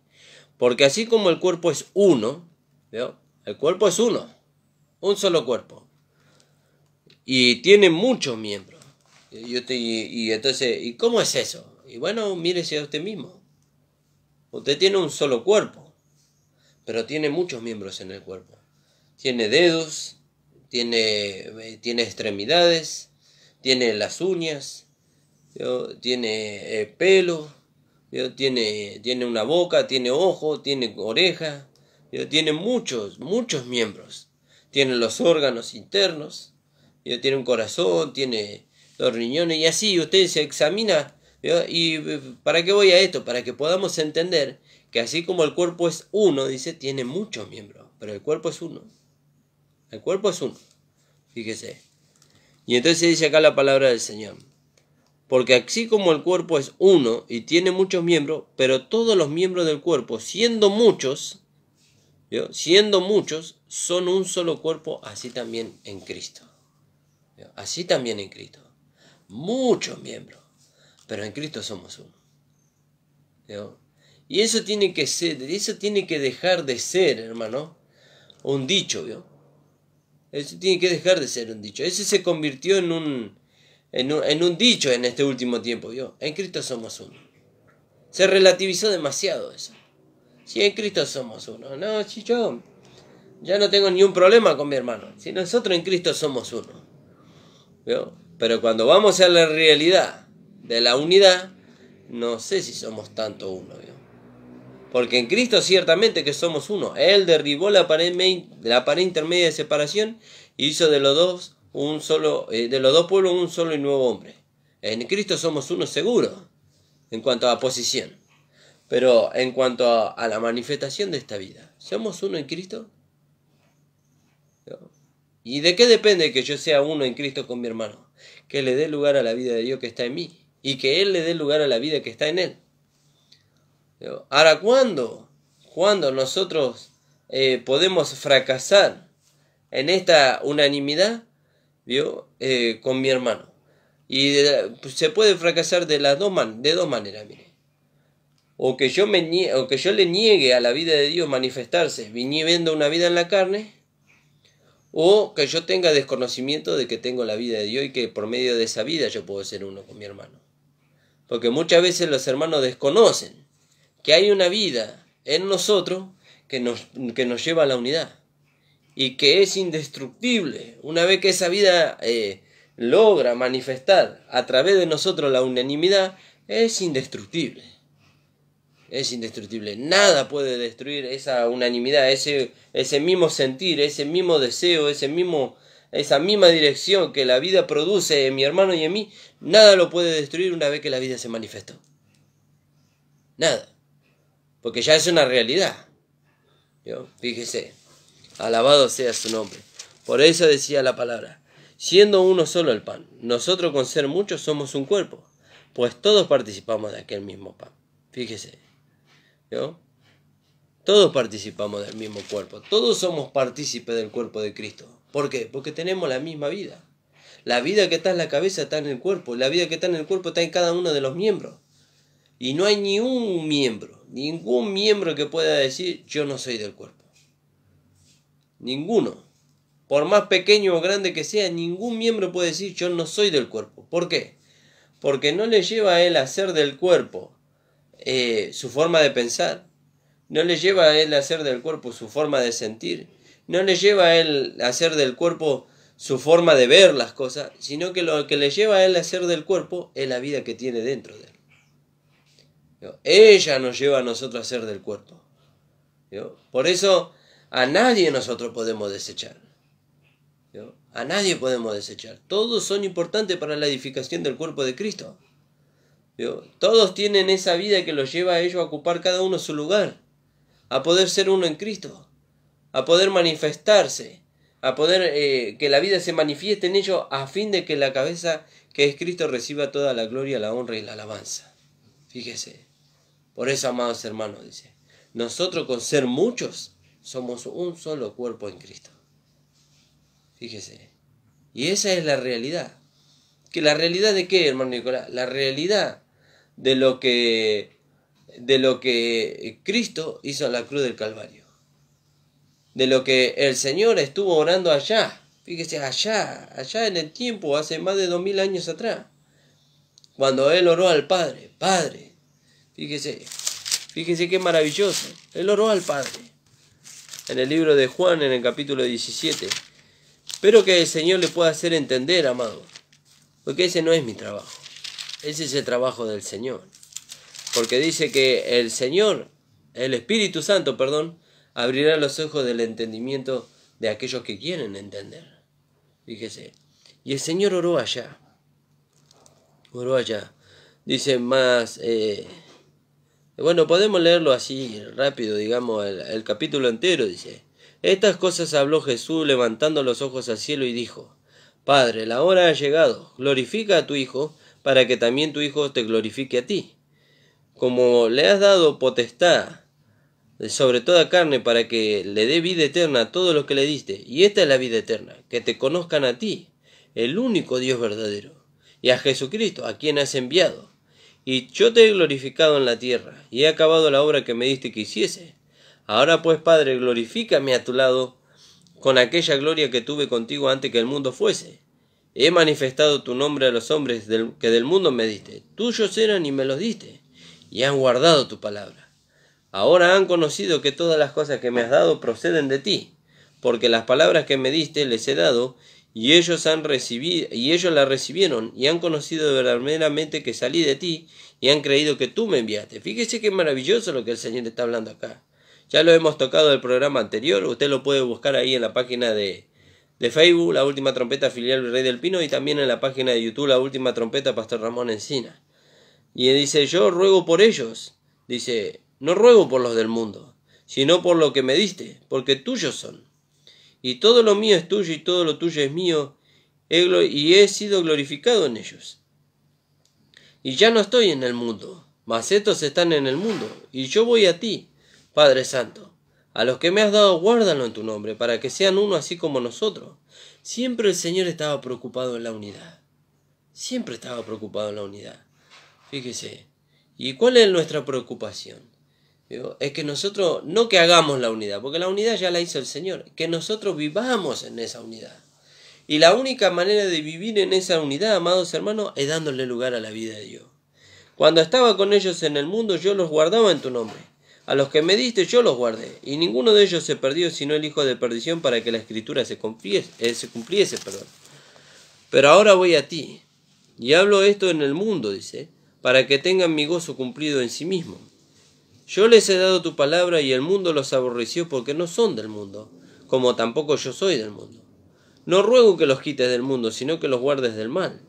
Porque así como el cuerpo es uno, ¿veo? El cuerpo es uno, un solo cuerpo, y tiene muchos miembros. Y entonces, ¿y cómo es eso? Y bueno, mírese a usted mismo. Usted tiene un solo cuerpo, pero tiene muchos miembros en el cuerpo. Tiene dedos, tiene extremidades, tiene las uñas, ¿vio? Tiene pelo, ¿vio? Tiene una boca, tiene ojo, tiene oreja, ¿vio? Tiene muchos miembros. Tiene los órganos internos, ¿vio? Tiene un corazón, tiene los riñones, y así usted se examina. ¿Vio? ¿Y para qué voy a esto? Para que podamos entender que así como el cuerpo es uno, dice, tiene muchos miembros, pero el cuerpo es uno. El cuerpo es uno, fíjese. Y entonces dice acá la palabra del Señor. Porque así como el cuerpo es uno y tiene muchos miembros, pero todos los miembros del cuerpo, siendo muchos, ¿vio? Siendo muchos, son un solo cuerpo, así también en Cristo. ¿Vio? Así también en Cristo. Muchos miembros, pero en Cristo somos uno. ¿Vio? Y eso tiene que ser, eso tiene que dejar de ser, hermano, un dicho, ¿vio? Eso tiene que dejar de ser un dicho. Eso se convirtió en un dicho en este último tiempo, ¿vio? En Cristo somos uno. Se relativizó demasiado eso. Si en Cristo somos uno. No, si yo ya no tengo ni un problema con mi hermano. Si nosotros en Cristo somos uno. ¿Vio? Pero cuando vamos a la realidad de la unidad, no sé si somos tanto uno, ¿vio? Porque en Cristo ciertamente que somos uno. Él derribó la pared intermedia de separación y hizo de los dos pueblos un solo y nuevo hombre. En Cristo somos uno seguro en cuanto a posición. Pero en cuanto a la manifestación de esta vida, ¿somos uno en Cristo? ¿Y de qué depende que yo sea uno en Cristo con mi hermano? Que le dé lugar a la vida de Dios que está en mí y que Él le dé lugar a la vida que está en Él. Ahora, ¿cuándo nosotros podemos fracasar en esta unanimidad, ¿vio? Con mi hermano? Y se puede fracasar de dos maneras, mire. O que yo le niegue a la vida de Dios manifestarse, viviendo una vida en la carne, o que yo tenga desconocimiento de que tengo la vida de Dios y que por medio de esa vida yo puedo ser uno con mi hermano. Porque muchas veces los hermanos desconocen que hay una vida en nosotros que nos lleva a la unidad y que es indestructible. Una vez que esa vida logra manifestar a través de nosotros la unanimidad, es indestructible. Es indestructible. Nada puede destruir esa unanimidad, ese mismo sentir, ese mismo deseo, esa misma dirección que la vida produce en mi hermano y en mí. Nada lo puede destruir una vez que la vida se manifestó. Nada. Porque ya es una realidad. ¿Vio? Fíjese. Alabado sea su nombre. Por eso decía la palabra. Siendo uno solo el pan, nosotros con ser muchos somos un cuerpo, pues todos participamos de aquel mismo pan. Fíjese. ¿Vio? Todos participamos del mismo cuerpo. Todos somos partícipes del cuerpo de Cristo. ¿Por qué? Porque tenemos la misma vida. La vida que está en la cabeza está en el cuerpo. La vida que está en el cuerpo está en cada uno de los miembros. Y no hay ningún miembro que pueda decir yo no soy del cuerpo. Ninguno. Por más pequeño o grande que sea, ningún miembro puede decir yo no soy del cuerpo. ¿Por qué? Porque no le lleva a él a hacer del cuerpo su forma de pensar. No le lleva a él a hacer del cuerpo su forma de sentir. No le lleva a él a hacer del cuerpo su forma de ver las cosas, sino que lo que le lleva a él a hacer del cuerpo es la vida que tiene dentro de él. Ella nos lleva a nosotros a hacer del cuerpo. Por eso a nadie nosotros podemos desechar. A nadie podemos desechar. Todos son importantes para la edificación del cuerpo de Cristo. Todos tienen esa vida que los lleva a ellos a ocupar cada uno su lugar, a poder ser uno en Cristo, a poder manifestarse, a poder que la vida se manifieste en ellos a fin de que la cabeza que es Cristo reciba toda la gloria, la honra y la alabanza. Fíjese. Por eso, amados hermanos, dice, nosotros con ser muchos somos un solo cuerpo en Cristo. Fíjese. Y esa es la realidad. ¿Que la realidad de qué, hermano Nicolás? La realidad de lo que Cristo hizo en la cruz del Calvario. De lo que el Señor estuvo orando allá. Fíjese, allá en el tiempo, hace más de 2000 años atrás. Cuando Él oró al Padre. Padre, fíjese qué maravilloso. Él oró al Padre. En el libro de Juan, en el capítulo 17. Espero que el Señor le pueda hacer entender, amado. Porque ese no es mi trabajo. Ese es el trabajo del Señor. Porque dice que el Señor, el Espíritu Santo, abrirá los ojos del entendimiento de aquellos que quieren entender. Fíjese. Y el Señor oró allá. Oró allá. Dice más... bueno, podemos leerlo así rápido, digamos, el capítulo entero, dice. Estas cosas habló Jesús levantando los ojos al cielo y dijo: Padre, la hora ha llegado, glorifica a tu Hijo, para que también tu Hijo te glorifique a ti. Como le has dado potestad sobre toda carne para que le dé vida eterna a todos los que le diste, y esta es la vida eterna, que te conozcan a ti, el único Dios verdadero, y a Jesucristo, a quien has enviado. Y yo te he glorificado en la tierra, y he acabado la obra que me diste que hiciese. Ahora pues, Padre, glorifícame a tu lado, con aquella gloria que tuve contigo antes que el mundo fuese. He manifestado tu nombre a los hombres que del mundo me diste. Tuyos eran y me los diste, y han guardado tu palabra. Ahora han conocido que todas las cosas que me has dado proceden de ti, porque las palabras que me diste les he dado, y ellos las recibieron, y han conocido verdaderamente que salí de ti, y han creído que tú me enviaste. Fíjese qué maravilloso lo que el Señor está hablando acá. Ya lo hemos tocado en el programa anterior, usted lo puede buscar ahí en la página de Facebook, La Última Trompeta Filial Virrey del Pino, y también en la página de YouTube, La Última Trompeta Pastor Ramón Encina. Y dice, yo ruego por ellos, dice, no ruego por los del mundo, sino por lo que me diste, porque tuyos son. Y todo lo mío es tuyo y todo lo tuyo es mío, y he sido glorificado en ellos. Y ya no estoy en el mundo, mas estos están en el mundo, y yo voy a ti, Padre Santo. A los que me has dado, guárdalo en tu nombre, para que sean uno así como nosotros. Siempre el Señor estaba preocupado en la unidad. Siempre estaba preocupado en la unidad. Fíjese. ¿Y cuál es nuestra preocupación? Es que nosotros, no que hagamos la unidad, porque la unidad ya la hizo el Señor, que nosotros vivamos en esa unidad. Y la única manera de vivir en esa unidad, amados hermanos, es dándole lugar a la vida de Dios. Cuando estaba con ellos en el mundo, yo los guardaba en tu nombre. A los que me diste yo los guardé, y ninguno de ellos se perdió, sino el hijo de perdición, para que la escritura se cumpliese. Pero ahora voy a ti, y hablo esto en el mundo, dice, para que tengan mi gozo cumplido en sí mismo. Yo les he dado tu palabra, y el mundo los aborreció, porque no son del mundo, como tampoco yo soy del mundo. No ruego que los quites del mundo, sino que los guardes del mal.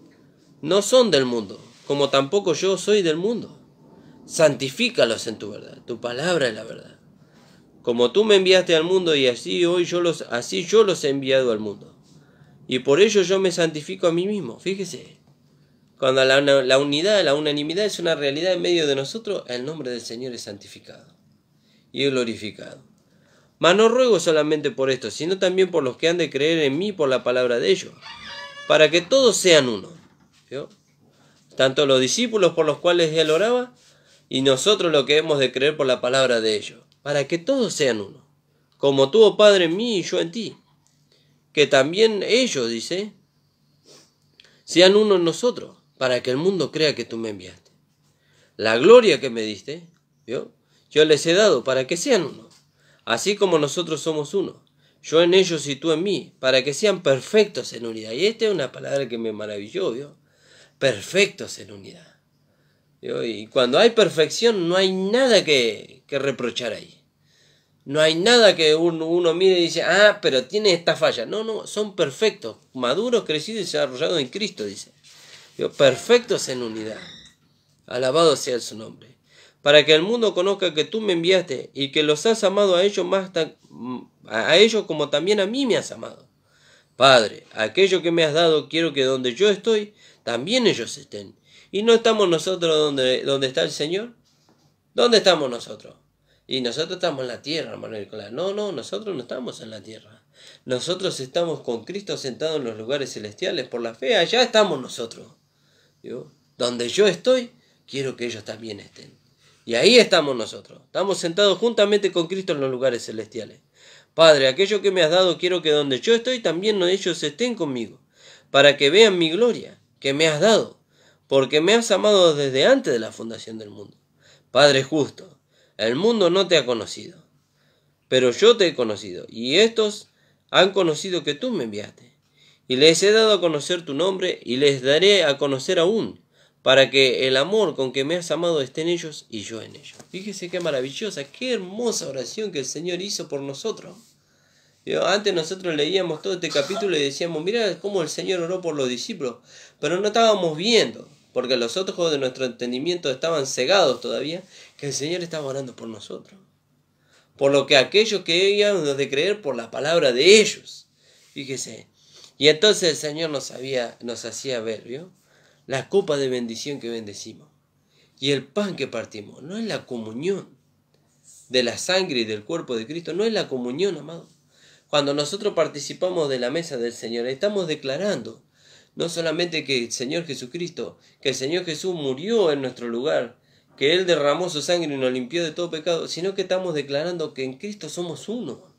No son del mundo, como tampoco yo soy del mundo. Santifícalos en tu verdad, tu palabra es la verdad. Como tú me enviaste al mundo, y así yo los he enviado al mundo. Y por ello yo me santifico a mí mismo. Fíjese, cuando la unidad, la unanimidad es una realidad en medio de nosotros, el nombre del Señor es santificado y es glorificado. Mas no ruego solamente por esto, sino también por los que han de creer en mí por la palabra de ellos, para que todos sean uno. ¿Vio? Tanto los discípulos por los cuales él oraba, y nosotros lo que hemos de creer por la palabra de ellos, para que todos sean uno, como tú, oh Padre, en mí y yo en ti, que también ellos, dice, sean uno en nosotros, para que el mundo crea que tú me enviaste. La gloria que me diste, ¿vio? Yo les he dado para que sean uno, así como nosotros somos uno, yo en ellos y tú en mí, para que sean perfectos en unidad. Y esta es una palabra que me maravilló, ¿vio? Perfectos en unidad. Y cuando hay perfección no hay nada que reprochar ahí. No hay nada que uno mire y dice, pero tiene esta falla. No, son perfectos, maduros, crecidos y desarrollados en Cristo, dice. Perfectos en unidad. Alabado sea su nombre. Para que el mundo conozca que tú me enviaste y que los has amado a ellos a ellos como también a mí me has amado. Padre, aquello que me has dado quiero que donde yo estoy, también ellos estén. ¿Y no estamos nosotros donde está el Señor? ¿Dónde estamos nosotros? Y nosotros estamos en la tierra, hermano Nicolás. No, nosotros no estamos en la tierra. Nosotros estamos con Cristo sentados en los lugares celestiales por la fe. Allá estamos nosotros. ¿Yo? Donde yo estoy, quiero que ellos también estén. Y ahí estamos nosotros. Estamos sentados juntamente con Cristo en los lugares celestiales. Padre, aquello que me has dado, quiero que donde yo estoy, también ellos estén conmigo, para que vean mi gloria que me has dado, porque me has amado desde antes de la fundación del mundo. Padre justo, el mundo no te ha conocido, pero yo te he conocido, y estos han conocido que tú me enviaste. Y les he dado a conocer tu nombre, y les daré a conocer aún, para que el amor con que me has amado esté en ellos y yo en ellos. Fíjese qué maravillosa, qué hermosa oración que el Señor hizo por nosotros. Antes nosotros leíamos todo este capítulo y decíamos, mira cómo el Señor oró por los discípulos, pero no estábamos viendo, porque los ojos de nuestro entendimiento estaban cegados todavía, que el Señor estaba orando por nosotros. Por lo que aquellos que íbamos de creer por la palabra de ellos. Fíjese. Y entonces el Señor nos hacía ver, ¿vio? La copa de bendición que bendecimos y el pan que partimos, no es la comunión de la sangre y del cuerpo de Cristo, no es la comunión, amado. Cuando nosotros participamos de la mesa del Señor, estamos declarando no solamente que el Señor Jesucristo, que el Señor Jesús murió en nuestro lugar, que Él derramó su sangre y nos limpió de todo pecado, sino que estamos declarando que en Cristo somos uno,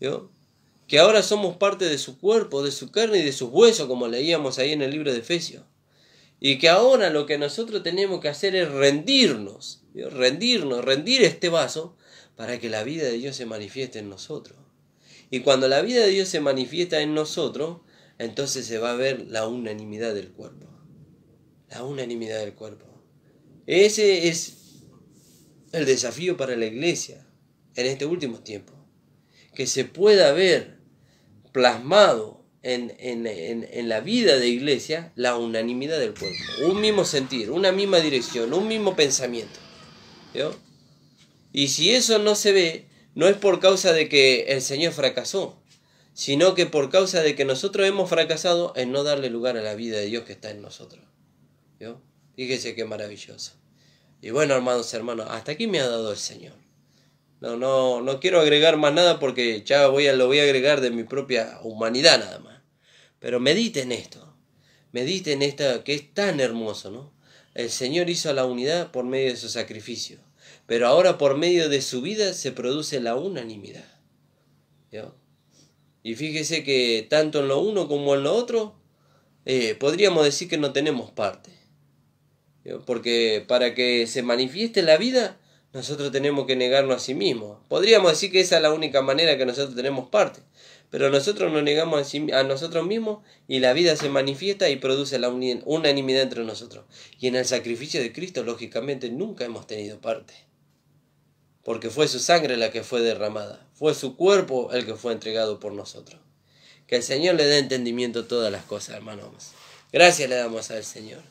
¿vio? Que ahora somos parte de su cuerpo, de su carne y de sus huesos, como leíamos ahí en el libro de Efesios. Y que ahora lo que nosotros tenemos que hacer es rendirnos, ¿vio? Rendir este vaso para que la vida de Dios se manifieste en nosotros. Y cuando la vida de Dios se manifiesta en nosotros, entonces se va a ver la unanimidad del cuerpo. La unanimidad del cuerpo. Ese es el desafío para la iglesia en este último tiempo. Que se pueda ver plasmado en la vida de iglesia la unanimidad del cuerpo, un mismo sentir, una misma dirección, un mismo pensamiento, ¿vio? Y si eso no se ve, no es por causa de que el Señor fracasó, sino que por causa de que nosotros hemos fracasado en no darle lugar a la vida de Dios que está en nosotros, ¿vio? Fíjese qué maravilloso. Y bueno, hermanos, hasta aquí me ha dado el Señor. No quiero agregar más nada porque ya lo voy a agregar de mi propia humanidad nada más. Pero mediten esto que es tan hermoso, ¿no? El Señor hizo la unidad por medio de su sacrificio, pero ahora por medio de su vida se produce la unanimidad, ¿vio? Y fíjese que tanto en lo uno como en lo otro podríamos decir que no tenemos parte, ¿vio? Porque para que se manifieste la vida, nosotros tenemos que negarnos a sí mismos. Podríamos decir que esa es la única manera que nosotros tenemos parte. Pero nosotros nos negamos a nosotros mismos y la vida se manifiesta y produce la unanimidad entre nosotros. Y en el sacrificio de Cristo, lógicamente, nunca hemos tenido parte. Porque fue su sangre la que fue derramada. Fue su cuerpo el que fue entregado por nosotros. Que el Señor le dé entendimiento a todas las cosas, hermanos. Gracias le damos al Señor.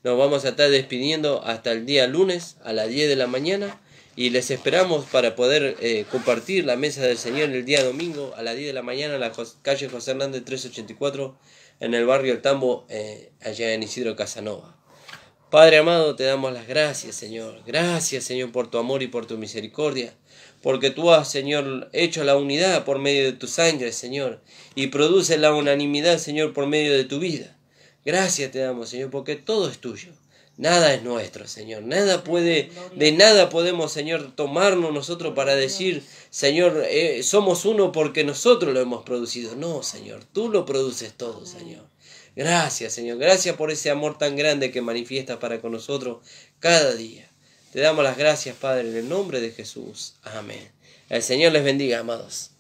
Nos vamos a estar despidiendo hasta el día lunes a las 10 de la mañana. Y les esperamos para poder compartir la mesa del Señor el día domingo a las 10 de la mañana en la calle José Hernández 384 en el barrio El Tambo, allá en Isidro Casanova. Padre amado, te damos las gracias, Señor. Gracias, Señor, por tu amor y por tu misericordia. Porque tú has, Señor, hecho la unidad por medio de tu sangre, Señor. Y produces la unanimidad, Señor, por medio de tu vida. Gracias te damos, Señor, porque todo es tuyo. Nada es nuestro, Señor. De nada podemos, Señor, tomarnos nosotros para decir, Señor, somos uno porque nosotros lo hemos producido. No, Señor, tú lo produces todo, Señor. Gracias, Señor. Gracias por ese amor tan grande que manifiestas para con nosotros cada día. Te damos las gracias, Padre, en el nombre de Jesús. Amén. El Señor les bendiga, amados.